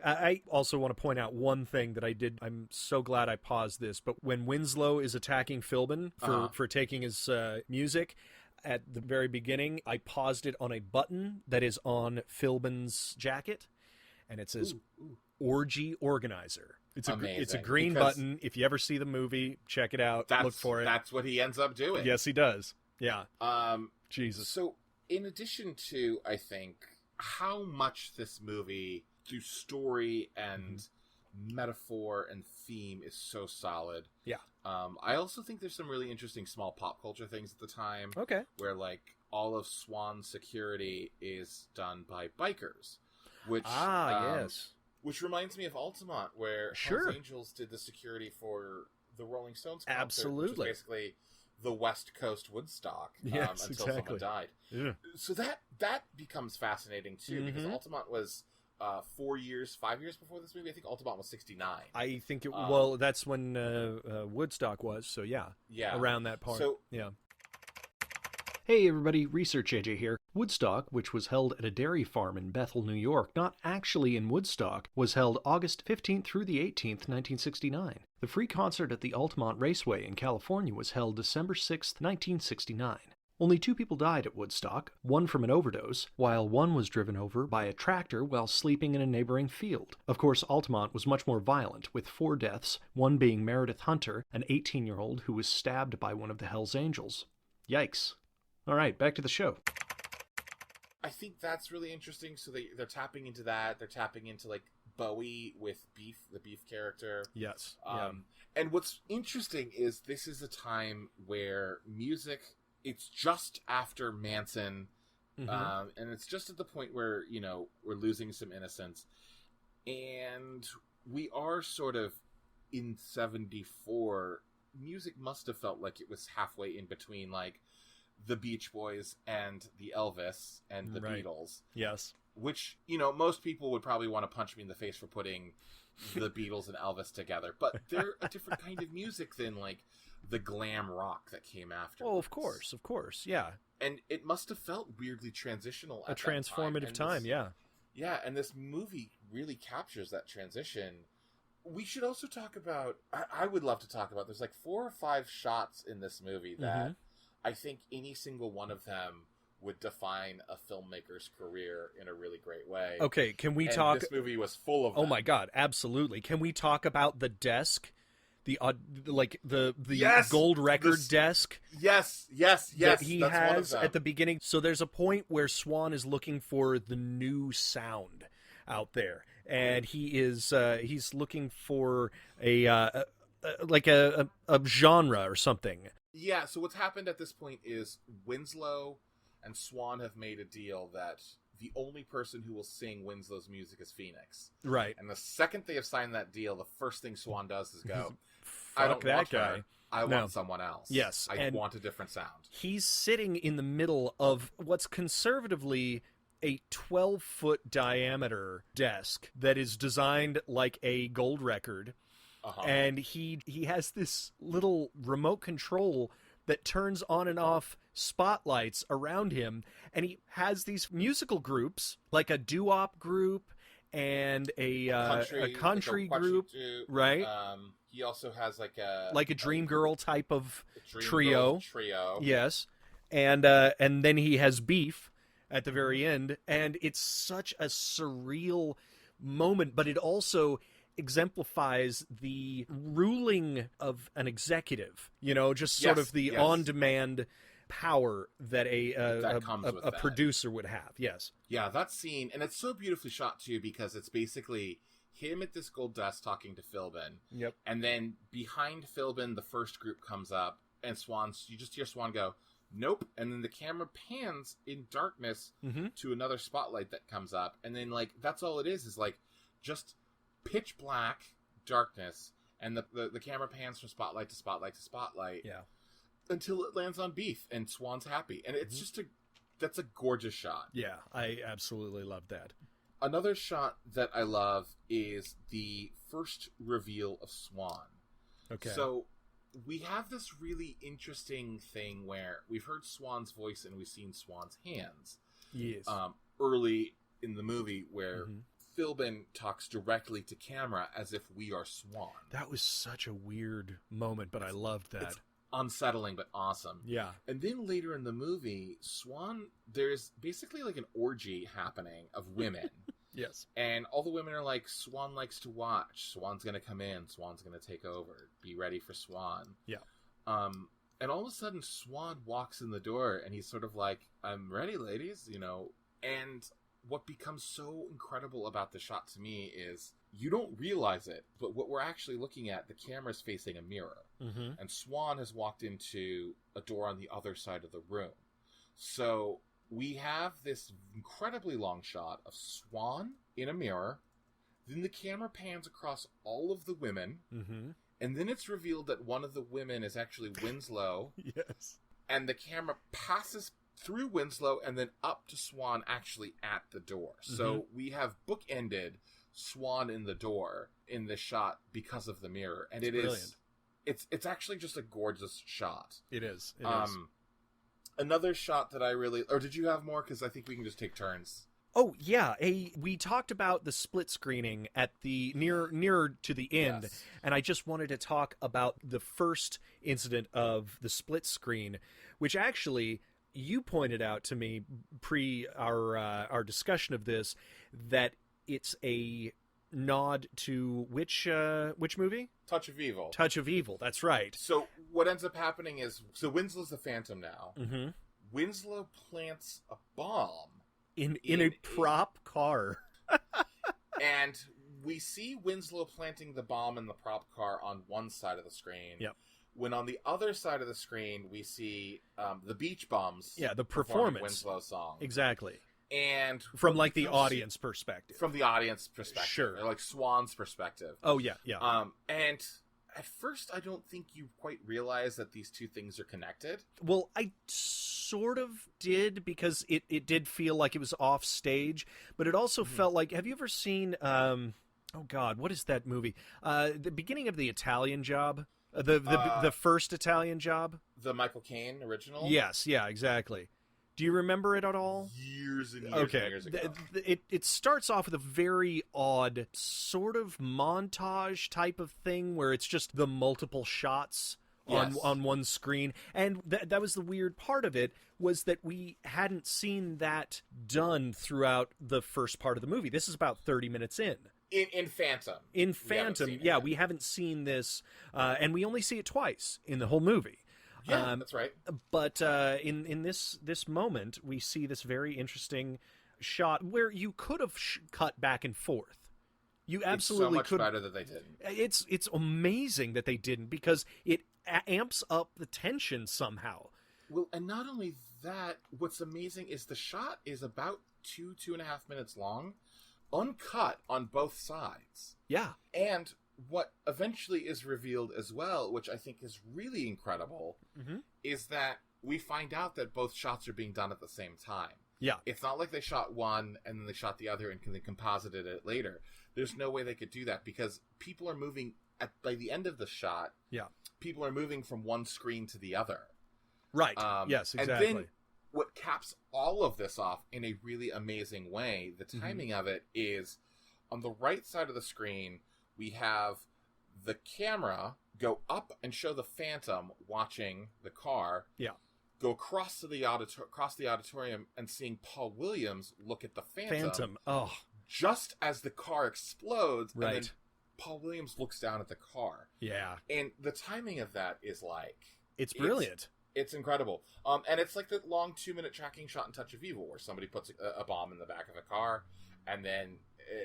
I also want to point out one thing that I did. I'm so glad I paused this, but when Winslow is attacking Philbin for taking his music, at the very beginning, I paused it on a button that is on Philbin's jacket, and it says Orgy Organizer. It's a green button. If you ever see the movie, check it out. Look for it. That's what he ends up doing. Yes, he does. Yeah. Jesus. So, in addition to, I think, how much this movie, through story and metaphor and theme, is so solid. Yeah. I also think there's some really interesting small pop culture things at the time. Okay. Where, like, all of Swan's security is done by bikers. Which, yes. Which reminds me of Altamont, where Hells Angels did the security for the Rolling Stones concert, Absolutely. which was basically the West Coast Woodstock until someone died. Yeah. So that becomes fascinating too, because Altamont was 5 years before this movie. I think Altamont was 69. I think that's when Woodstock was. So yeah, around that part. So yeah. Hey everybody, Research AJ here. Woodstock, which was held at a dairy farm in Bethel, New York, not actually in Woodstock, was held August 15th through the 18th, 1969. The free concert at the Altamont Raceway in California was held December 6th, 1969. Only 2 people died at Woodstock, one from an overdose, while one was driven over by a tractor while sleeping in a neighboring field. Of course, Altamont was much more violent, with 4 deaths, one being Meredith Hunter, an 18-year-old who was stabbed by one of the Hells Angels. Yikes. All right, back to the show. I think that's really interesting. So they're tapping into that. They're tapping into like Bowie with Beef, the Beef character. Yes. And what's interesting is this is a time where music, it's just after Manson, and it's just at the point where, you know, we're losing some innocence. And we are sort of in 74. Music must have felt like it was halfway in between, like, the Beach Boys and the Elvis and the Beatles. Yes. Which, you know, most people would probably want to punch me in the face for putting the Beatles and Elvis together. But they're a different kind of music than, like, the glam rock that came after. Oh, of course, yeah. And it must have felt weirdly transitional at a transformative time, yeah. Yeah, and this movie really captures that transition. We should also talk about, I would love to talk about, there's like 4 or 5 shots in this movie that I think any single one of them would define a filmmaker's career in a really great way. Okay, can we talk... This movie was full of them. Oh my god, absolutely. Can we talk about the desk? The gold record desk? Yes. That he has at the beginning. So there's a point where Swan is looking for the new sound out there. And he's looking for a genre or something. Yeah, so what's happened at this point is Winslow and Swan have made a deal that the only person who will sing Winslow's music is Phoenix. Right. And the second they have signed that deal, the first thing Swan does is go, I don't want that guy. I want someone else. Yes. I want a different sound. He's sitting in the middle of what's conservatively a 12-foot diameter desk that is designed like a gold record. And he has this little remote control that turns on and off spotlights around him, and he has these musical groups, like a doo-wop group and a country group, right? He also has like a Dream Girl type of trio. Trio. Yes, and then he has Beef at the very end, and it's such a surreal moment, but it also exemplifies the ruling of an executive, you know, just sort of the on-demand power that a producer would have. Yes. Yeah, that scene, and it's so beautifully shot too, because it's basically him at this gold desk talking to Philbin. Yep. And then behind Philbin, the first group comes up, and you just hear Swan go, nope. And then the camera pans in darkness to another spotlight that comes up. And then, like, that's all it is like just pitch black darkness, and the camera pans from spotlight to spotlight to spotlight, until it lands on Beef, and Swan's happy, and it's just that's a gorgeous shot. Yeah, I absolutely love that. Another shot that I love is the first reveal of Swan. Okay, so we have this really interesting thing where we've heard Swan's voice and we've seen Swan's hands. Yes, early in the movie where Philbin talks directly to camera as if we are Swan. That was such a weird moment, but I loved that. It's unsettling, but awesome. Yeah. And then later in the movie, Swan, there's basically like an orgy happening of women. Yes. And all the women are like, Swan likes to watch. Swan's going to come in. Swan's going to take over. Be ready for Swan. Yeah. And all of a sudden, Swan walks in the door, and he's sort of like, I'm ready, ladies, you know. And what becomes so incredible about the shot to me is you don't realize it, but what we're actually looking at, the camera's facing a mirror. And Swan has walked into a door on the other side of the room. So we have this incredibly long shot of Swan in a mirror, Then the camera pans across all of the women, mm-hmm. and then it's revealed that one of the women is actually Winslow. Yes. And the camera passes through Winslow and then up to Swan actually at the door. Mm-hmm. So we have bookended Swan in the door in this shot because of the mirror. And it's brilliant. It's actually just a gorgeous shot. It is. It is. Another shot that I really... Or did you have more? Because I think we can just take turns. Oh, yeah. We talked about the split screening at the nearer to the end, yes. And I just wanted to talk about the first incident of the split screen, which actually you pointed out to me pre our discussion of this, that it's a nod to which movie? Touch of Evil. Touch of Evil, that's right. So what ends up happening is, Winslow's the Phantom now. Mm-hmm. Winslow plants a bomb. In a prop car. And we see Winslow planting the bomb in the prop car on one side of the screen. Yep. When on the other side of the screen, we see the Beach Bums. Yeah, the performance. Winslow's song. Exactly. And from like the audience perspective. From the audience perspective. Sure. Or like Swan's perspective. Oh, yeah, yeah. And at first, I don't think you quite realize that these two things are connected. Well, I sort of did, because it did feel like it was off stage, but it also felt like, have you ever seen, oh God, what is that movie? The beginning of The Italian Job? The first Italian Job? The Michael Caine original? Yes, yeah, exactly. Do you remember it at all? Years and years and years ago. It starts off with a very odd sort of montage type of thing where it's just the multiple shots on one screen. And that was the weird part of it, was that we hadn't seen that done throughout the first part of the movie. This is about 30 minutes in. In Phantom. In Phantom, we haven't seen this, and we only see it twice in the whole movie. Yeah, that's right. But in this moment, we see this very interesting shot where you could have cut back and forth. You absolutely it's so much better that they didn't. It's amazing that they didn't, because it amps up the tension somehow. Well, and not only that, what's amazing is the shot is about 2.5 minutes long, uncut on both sides. Yeah. And what eventually is revealed as well, which I think is really incredible, is that we find out that both shots are being done at the same time. Yeah. It's not like they shot one and then they shot the other and they composited it later. There's no way they could do that, because people are moving by the end of the shot. Yeah. People are moving from one screen to the other. Right. Yes, exactly. And then what caps all of this off in a really amazing way, the timing of it is, on the right side of the screen, we have the camera go up and show the Phantom watching the car. Yeah. Go across to the auditorium and seeing Paul Williams look at the Phantom. Oh. Just as the car explodes. Right. And then Paul Williams looks down at the car. Yeah. And the timing of that is like... It's brilliant. It's incredible. And it's like the long 2-minute tracking shot in Touch of Evil, where somebody puts a bomb in the back of a car and then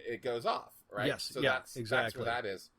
it goes off, right? Yes, so exactly. That's where that is.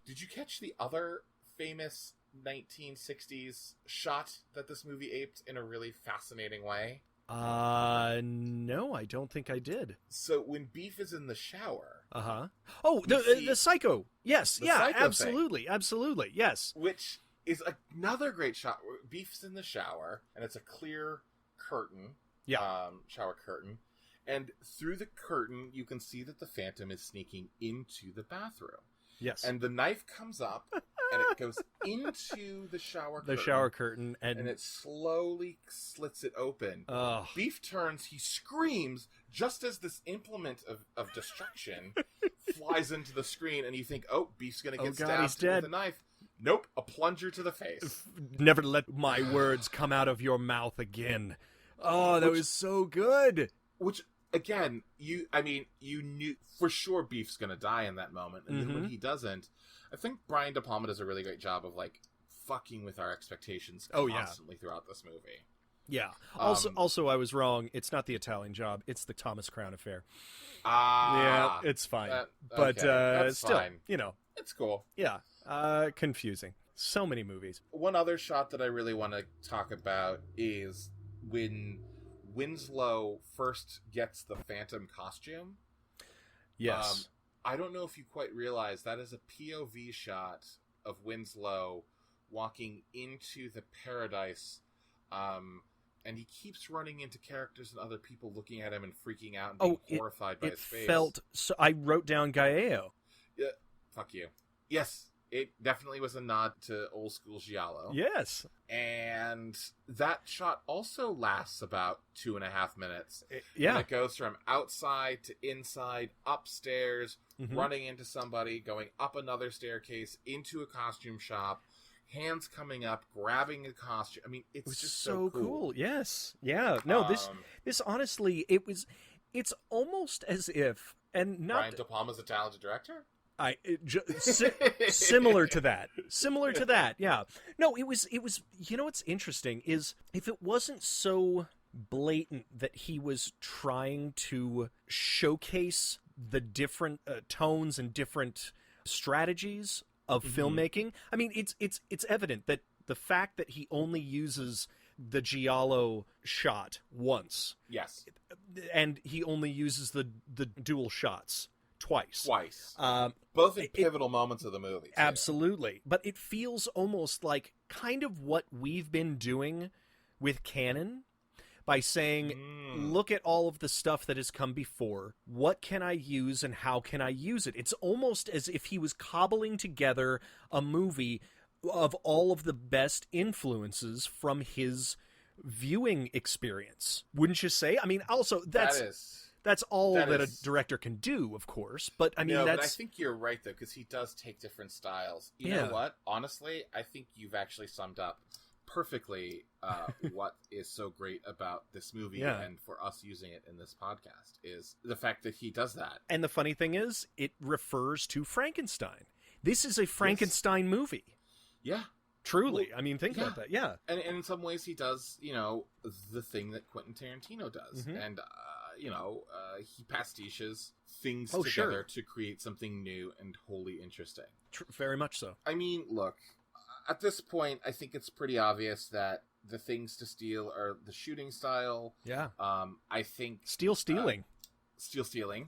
Did you catch the other famous 1960s shot that this movie aped in a really fascinating way? No, I don't think I did. So when Beef is in the shower... Uh-huh. Oh, the Psycho! Yes, Psycho absolutely, absolutely, yes. Which is another great shot. Beef's in the shower, and it's a clear curtain. Yeah. Shower curtain. And through the curtain, you can see that the Phantom is sneaking into the bathroom. Yes. And the knife comes up, and it goes into the shower curtain. The shower curtain. And it slowly slits it open. Oh. Beef turns, he screams, just as this implement of destruction flies into the screen, and you think, oh, Beef's going to get stabbed with a knife. Nope, a plunger to the face. Never let my words come out of your mouth again. Oh, that was so good. Which, again, you knew for sure Beef's going to die in that moment. And then when he doesn't, I think Brian DePalma does a really great job of, like, fucking with our expectations constantly throughout this movie. Yeah. Also, I was wrong. It's not the Italian Job. It's the Thomas Crown Affair. Yeah, it's fine. But still, fine. It's cool. Yeah. Confusing. So many movies. One other shot that I really want to talk about is when Winslow first gets the Phantom costume. Yes. I don't know if you quite realize that is a POV shot of Winslow walking into the paradise, and he keeps running into characters and other people looking at him and freaking out and being horrified by his face. So I wrote down Galileo. Yeah, fuck you. Yes, it definitely was a nod to old school giallo. Yes. And that shot also lasts about 2.5 minutes. Yeah. And it goes from outside to inside, upstairs, running into somebody, going up another staircase, into a costume shop, hands coming up, grabbing a costume. I mean, it's just so cool. Yes. Yeah. No, this honestly, it's almost as if, and not... Brian DePalma's a talented director? Similar to that. Yeah. No, it was, you know, what's interesting is if it wasn't so blatant that he was trying to showcase the different tones and different strategies of filmmaking. I mean, it's evident that the fact that he only uses the giallo shot once. Yes. And he only uses the dual shots twice. Both in pivotal moments of the movie. Too. Absolutely. But it feels almost like kind of what we've been doing with Cannon by saying, look at all of the stuff that has come before. What can I use and how can I use it? It's almost as if he was cobbling together a movie of all of the best influences from his viewing experience. Wouldn't you say? I mean, also, that's all that a director can do, of course. But I mean, but I think you're right, though, because he does take different styles. You know what? Honestly, I think you've actually summed up perfectly what is so great about this movie and for us using it in this podcast is the fact that he does that. And the funny thing is, it refers to Frankenstein. This is a Frankenstein movie. Yeah. Truly. I mean, think about that. Yeah. And in some ways, he does, you know, the thing that Quentin Tarantino does. And, you know, he pastiches things together to create something new and wholly interesting. Very much so. I mean, look, at this point, I think it's pretty obvious that the things to steal are the shooting style. Yeah. I think... Stealing. Stealing.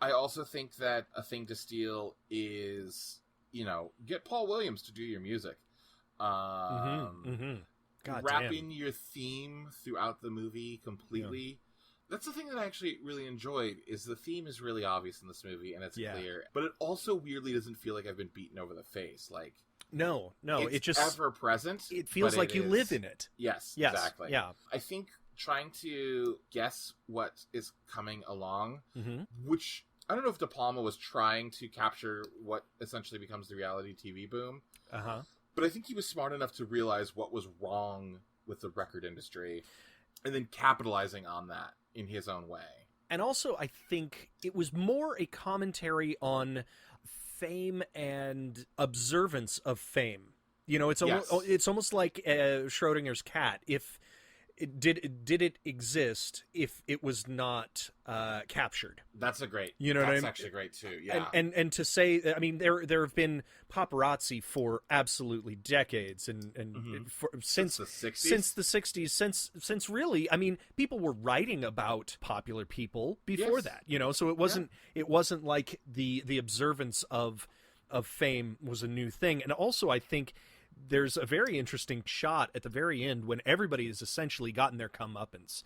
I also think that a thing to steal is, you know, get Paul Williams to do your music. Wrapping your theme throughout the movie completely. Yeah. That's the thing that I actually really enjoyed, is the theme is really obvious in this movie, and it's clear. But it also weirdly doesn't feel like I've been beaten over the face. Like, no, it's it just ever present. It feels like you live in it. Yes, exactly. Yeah. I think trying to guess what is coming along, which I don't know if De Palma was trying to capture what essentially becomes the reality TV boom. But I think he was smart enough to realize what was wrong with the record industry and then capitalizing on that in his own way. And also, I think it was more a commentary on fame and observance of fame. You know, it's almost like Schrodinger's cat. If did it exist if it was not captured? That's a great. You know what I mean? That's actually great too. Yeah. And to say, I mean, there have been paparazzi for absolutely decades, and since the 60s, since really, I mean, people were writing about popular people before that. You know, so it wasn't like the observance of fame was a new thing. And also, I think there's a very interesting shot at the very end when everybody has essentially gotten their comeuppance.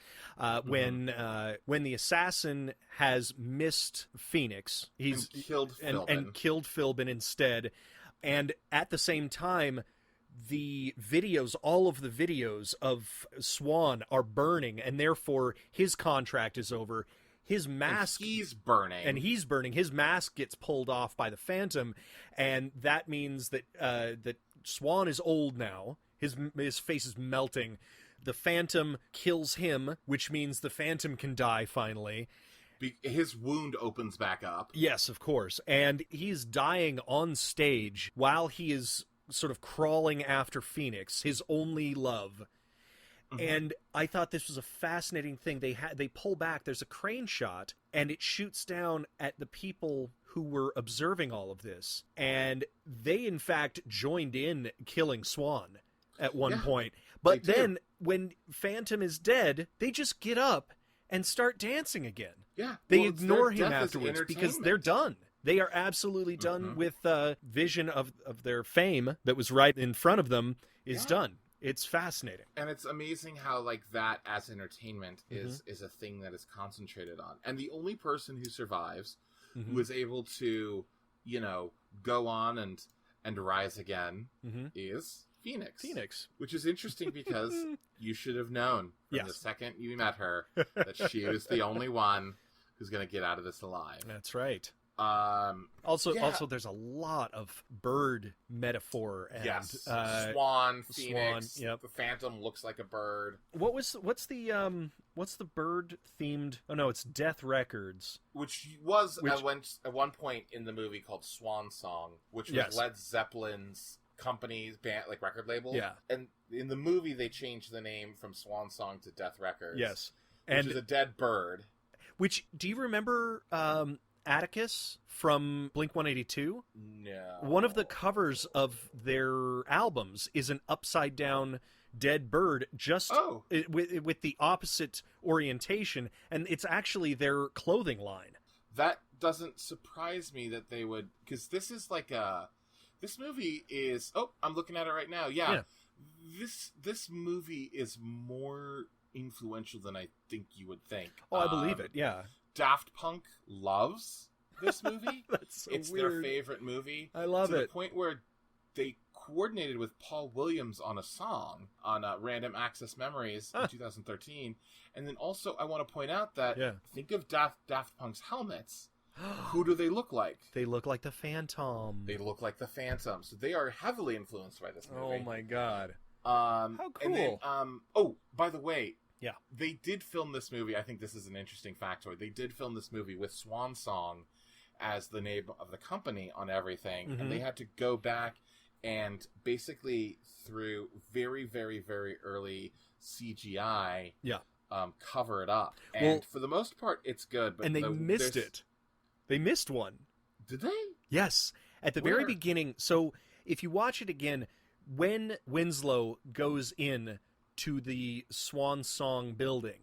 When the assassin has missed Phoenix, he's killed Philbin instead, and at the same time, all of the videos of Swan are burning, and therefore his contract is over. His mask, he's burning. His mask gets pulled off by the Phantom, and that means that Swan is old now. His face is melting. The Phantom kills him, which means the Phantom can die finally. His wound opens back up. Yes, of course. And he's dying on stage while he is sort of crawling after Phoenix, his only love. And I thought this was a fascinating thing. They pull back. There's a crane shot, and it shoots down at the people who were observing all of this. And they, in fact, joined in killing Swan at one point. But then, when Phantom is dead, they just get up and start dancing again. Yeah. They ignore him afterwards because they're done. They are absolutely done with vision of their fame that was right in front of them is done. It's fascinating. And it's amazing how, like, that as entertainment is a thing that is concentrated on. And the only person who survives, who is able to, you know, go on and rise again is Phoenix. Which is interesting because you should have known from the second you met her that she was the only one who's going to get out of this alive. That's right. Also, there's a lot of bird metaphor and swan, Phoenix. Yep. The Phantom looks like a bird. What's the bird themed? Oh no, it's Death Records, which was at one point in the movie called Swan Song, which was Led Zeppelin's company's band, like record label. Yeah, and in the movie they changed the name from Swan Song to Death Records. Yes, which is a dead bird. Which, do you remember Atticus from Blink-182? No. One of the covers of their albums is an upside-down dead bird, just with the opposite orientation, and it's actually their clothing line. That doesn't surprise me that they would, because this is like this movie is, I'm looking at it right now, yeah. This movie is more influential than I think you would think. I believe it, yeah. Daft Punk loves this movie. That's so it's weird. their favorite movie. I love it. To the point where they coordinated with Paul Williams on a song on Random Access Memories in 2013. And then also I want to point out that think of Daft Punk's helmets. Who do they look like? They look like the Phantom. They look like the Phantom. So they are heavily influenced by this movie. Oh my god. How cool. And then, by the way, they did film this movie. I think this is an interesting factoid. They did film this movie with Swan Song as the name of the company on everything. And they had to go back and basically through very, very, very early CGI cover it up. And for the most part, it's good. But and they missed it. They missed one. Did they? Yes. At the very beginning. So if you watch it again, when Winslow goes in to the Swan Song building,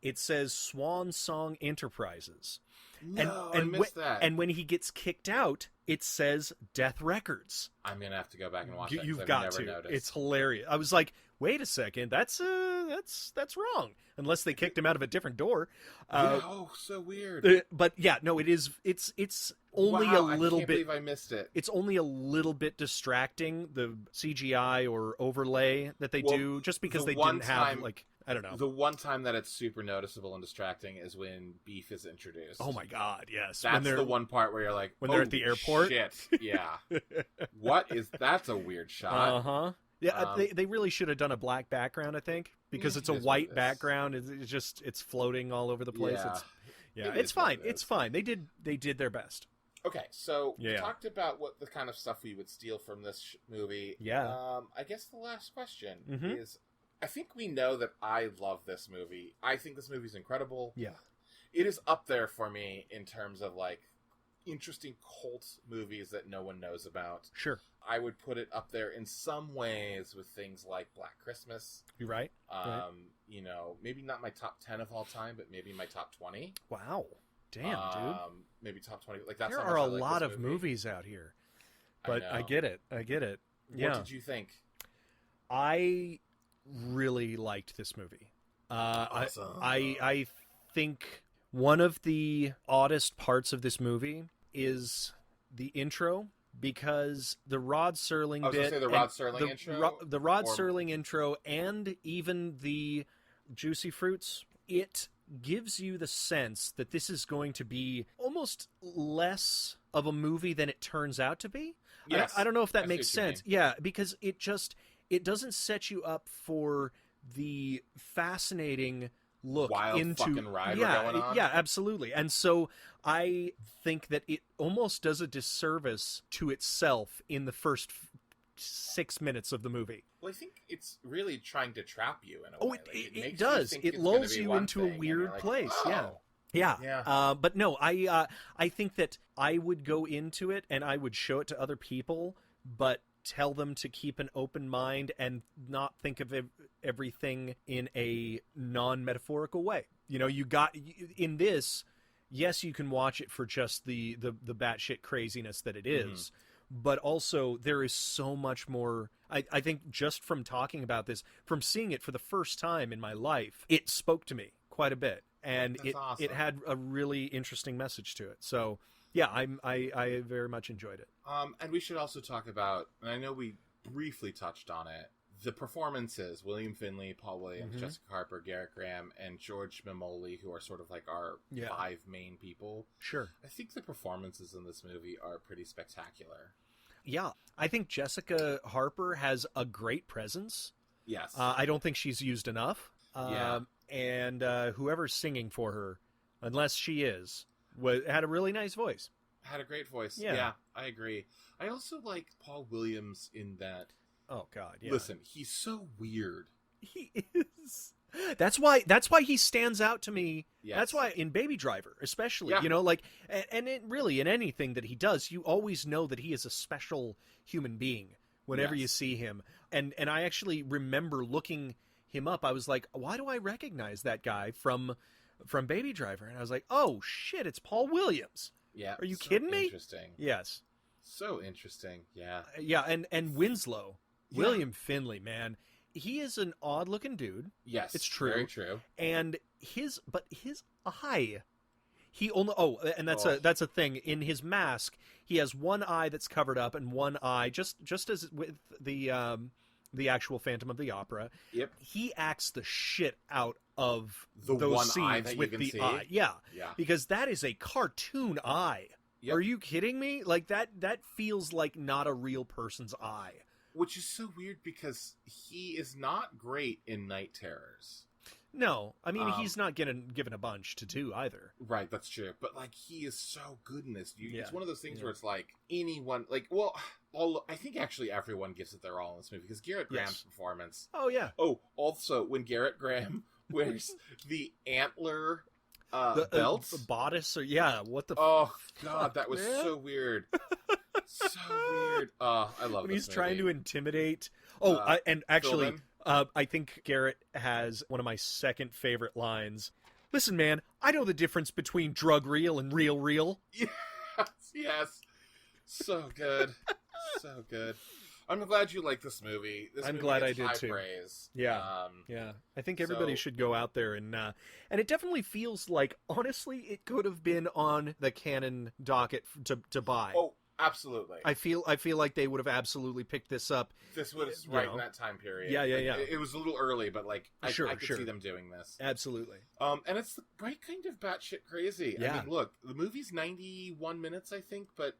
it says Swan Song Enterprises. No, I missed that. And when he gets kicked out, it says Death Records. I'm gonna have to go back and watch that. You've got to. Noticed. It's hilarious. I was like, wait a second, that's wrong. Unless they kicked him out of a different door. So weird. But yeah, no, it is. It's only a little bit. I can't believe I missed it. It's only a little bit distracting, the CGI or overlay that they do, just because they didn't have like. I don't know. The one time that it's super noticeable and distracting is when Beef is introduced. Oh my god, yes. That's the one part where you're like, when they're at the airport. Shit, yeah. That's a weird shot. Yeah, they really should have done a black background, I think, because it's a white background. It's floating all over the place. It's fine. It's fine. They did their best. Okay, so we talked about what the kind of stuff we would steal from this movie. Yeah. I guess the last question is, I think we know that I love this movie. I think this movie's incredible. Yeah. It is up there for me in terms of, like, interesting cult movies that no one knows about. Sure. I would put it up there in some ways with things like Black Christmas. You're right. You know, maybe not my top 10 of all time, but maybe my top 20. Wow. Damn, dude. Maybe top 20. Like, that's there are a lot of movies out here. But I get it. Yeah. What did you think? I really liked this movie. Awesome. I think one of the oddest parts of this movie is the intro, because the Rod Serling bit, the Rod Serling intro, the Rod Serling intro, and even the Juicy Fruits, it gives you the sense that this is going to be almost less of a movie than it turns out to be. Yes, I don't know if that makes sense. Yeah, because it doesn't set you up for the fascinating look wild fucking ride we're going on. Yeah, absolutely. And so I think that it almost does a disservice to itself in the first 6 minutes of the movie. Well, I think it's really trying to trap you in a way. It does. It lulls you into a weird place. Oh. Yeah. But no, I think that I would go into it and I would show it to other people, but tell them to keep an open mind and not think of everything in a non-metaphorical way. You know, in this, yes, you can watch it for just the batshit craziness that it is, but also there is so much more. I think just from talking about this, from seeing it for the first time in my life, it spoke to me quite a bit, and awesome. it had a really interesting message to it. So yeah, I very much enjoyed it. And we should also talk about, and I know we briefly touched on it, the performances: William Finley, Paul Williams, Jessica Harper, Garrett Graham, and George Mimoli, who are sort of like our 5 main people. Sure. I think the performances in this movie are pretty spectacular. Yeah, I think Jessica Harper has a great presence. Yes. I don't think she's used enough. And whoever's singing for her, unless she is, had a really nice voice. Had a great voice. Yeah, I agree. I also like Paul Williams in that. Oh God! Yeah. Listen, he's so weird. He is. That's why he stands out to me. Yes. That's why in Baby Driver, especially, you know, like, and it really in anything that he does, you always know that he is a special human being whenever you see him. And I actually remember looking him up. I was like, why do I recognize that guy from Baby Driver? And I was like, oh shit, it's Paul Williams. Yeah. Are you kidding me? Interesting. Yes. So interesting. Yeah. Yeah, and Winslow, William Finley, man. He is an odd-looking dude. Yes, it's true. Very true. And his eye, he only and that's a thing. In his mask, he has one eye that's covered up and one eye just as with the actual Phantom of the Opera. Yep. He acts the shit out of the those one scenes eye that with you the can see. eye. Yeah. Yeah. Because that is a cartoon eye. Yep. Are you kidding me? Like that feels like not a real person's eye. Which is so weird because he is not great in Night Terrors. No, I mean, he's not given a bunch to do either. Right, that's true. But, like, he is so good in this. It's one of those things where it's like, anyone, like, well, I think actually everyone gives it their all in this movie, because Garrett Graham's performance. Oh, yeah. Oh, also, when Garrett Graham wears the antler belt. Bodice, or, what the Oh, God, that was so weird. So weird. I love when this he's movie. trying to intimidate. And actually, I think Garrett has one of my second favorite lines. Listen, man, I know the difference between drug reel and real. Yes. So good. So good. I'm glad you like this movie. I'm glad I did high too. Praise. Yeah. I think everybody should go out there and it definitely feels like, honestly, it could have been on the Cannon docket to buy. Oh, absolutely. I feel like they would have absolutely picked this up. This was right in that time period. Yeah. It was a little early, but like I could see them doing this. Absolutely. And it's the right kind of batshit crazy. Yeah. I mean, look, the movie's 91 minutes, I think, but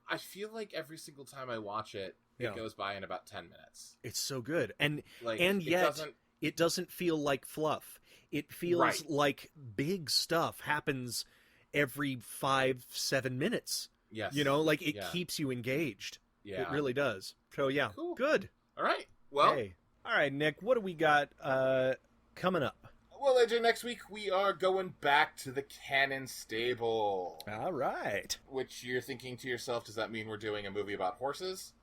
I feel like every single time I watch it, it goes by in about 10 minutes. It's so good, and like, yet it doesn't feel like fluff. It feels like big stuff happens every 5-7 minutes. Yes. You know, like it keeps you engaged. Yeah. It really does. So cool. Good. All right. Well, all right, Nick, what do we got coming up? Well, AJ, next week we are going back to the Cannon stable. All right. Which you're thinking to yourself, does that mean we're doing a movie about horses?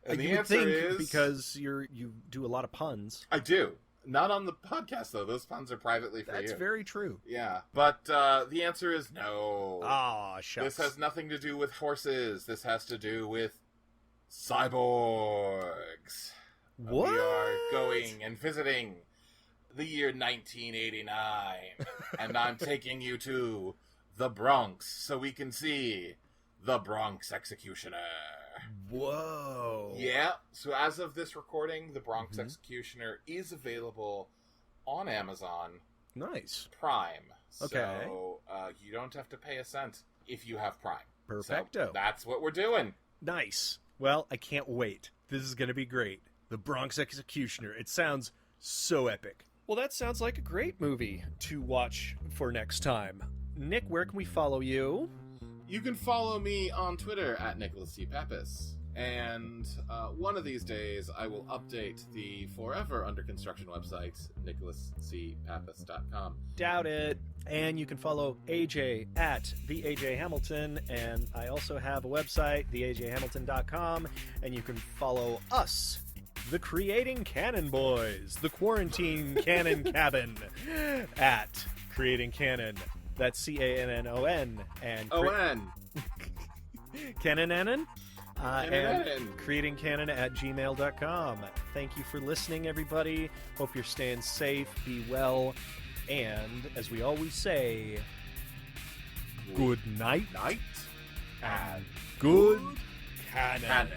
And the you would answer think, is because you do a lot of puns. I do. Not on the podcast, though. Those puns are privately for you. That's very true. Yeah. But the answer is no. Ah, shucks. This has nothing to do with horses. This has to do with cyborgs. What? We are going and visiting the year 1989. And I'm taking you to the Bronx so we can see the Bronx Executioner. Whoa. Yeah. So as of this recording, the Bronx Executioner is available on Amazon. Nice. Prime. Okay. So you don't have to pay a cent if you have Prime. Perfecto. So that's what we're doing. Nice. Well, I can't wait. This is going to be great. The Bronx Executioner. It sounds so epic. Well, that sounds like a great movie to watch for next time. Nick, where can we follow you? You can follow me on Twitter at Nicholas C. Pappas. And one of these days, I will update the forever under construction website, nicholascpappas.com. Doubt it. And you can follow AJ at the AJ Hamilton. And I also have a website, theajhamilton.com. And you can follow us, the Creating Cannon Boys, the Quarantine Cannon Cabin, at Creating Cannon That's Cannon. And O-N. Cannon. And creatingcanon@gmail.com. Thank you for listening, everybody. Hope you're staying safe. Be well. And, as we always say, good night. And good canon.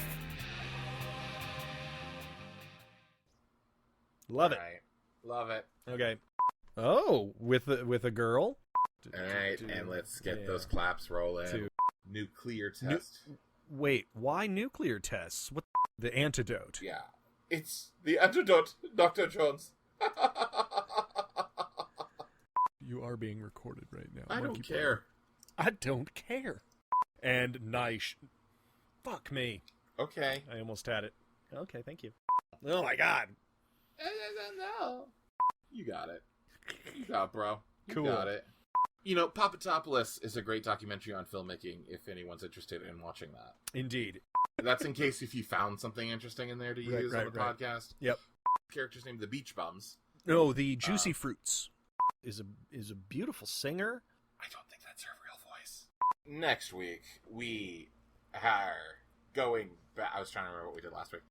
Love it. All right. Love it. Okay. Oh, with a girl. All right, and let's get those claps rolling. Nuclear test. Wait, why nuclear tests? What the antidote? Yeah. It's the antidote, Dr. Jones. You are being recorded right now. I don't care. I don't care. And nice. Fuck me. Okay. I almost had it. Okay, thank you. Oh my god. No. You got it. You got it, bro. You cool. got it. You know, Papatopoulos is a great documentary on filmmaking if anyone's interested in watching that. Indeed. That's in case if you found something interesting in there to use on the podcast. Yep. Character's name, the Beach Bums. No, the Juicy Fruits is a beautiful singer. I don't think that's her real voice. Next week, we are going back. I was trying to remember what we did last week.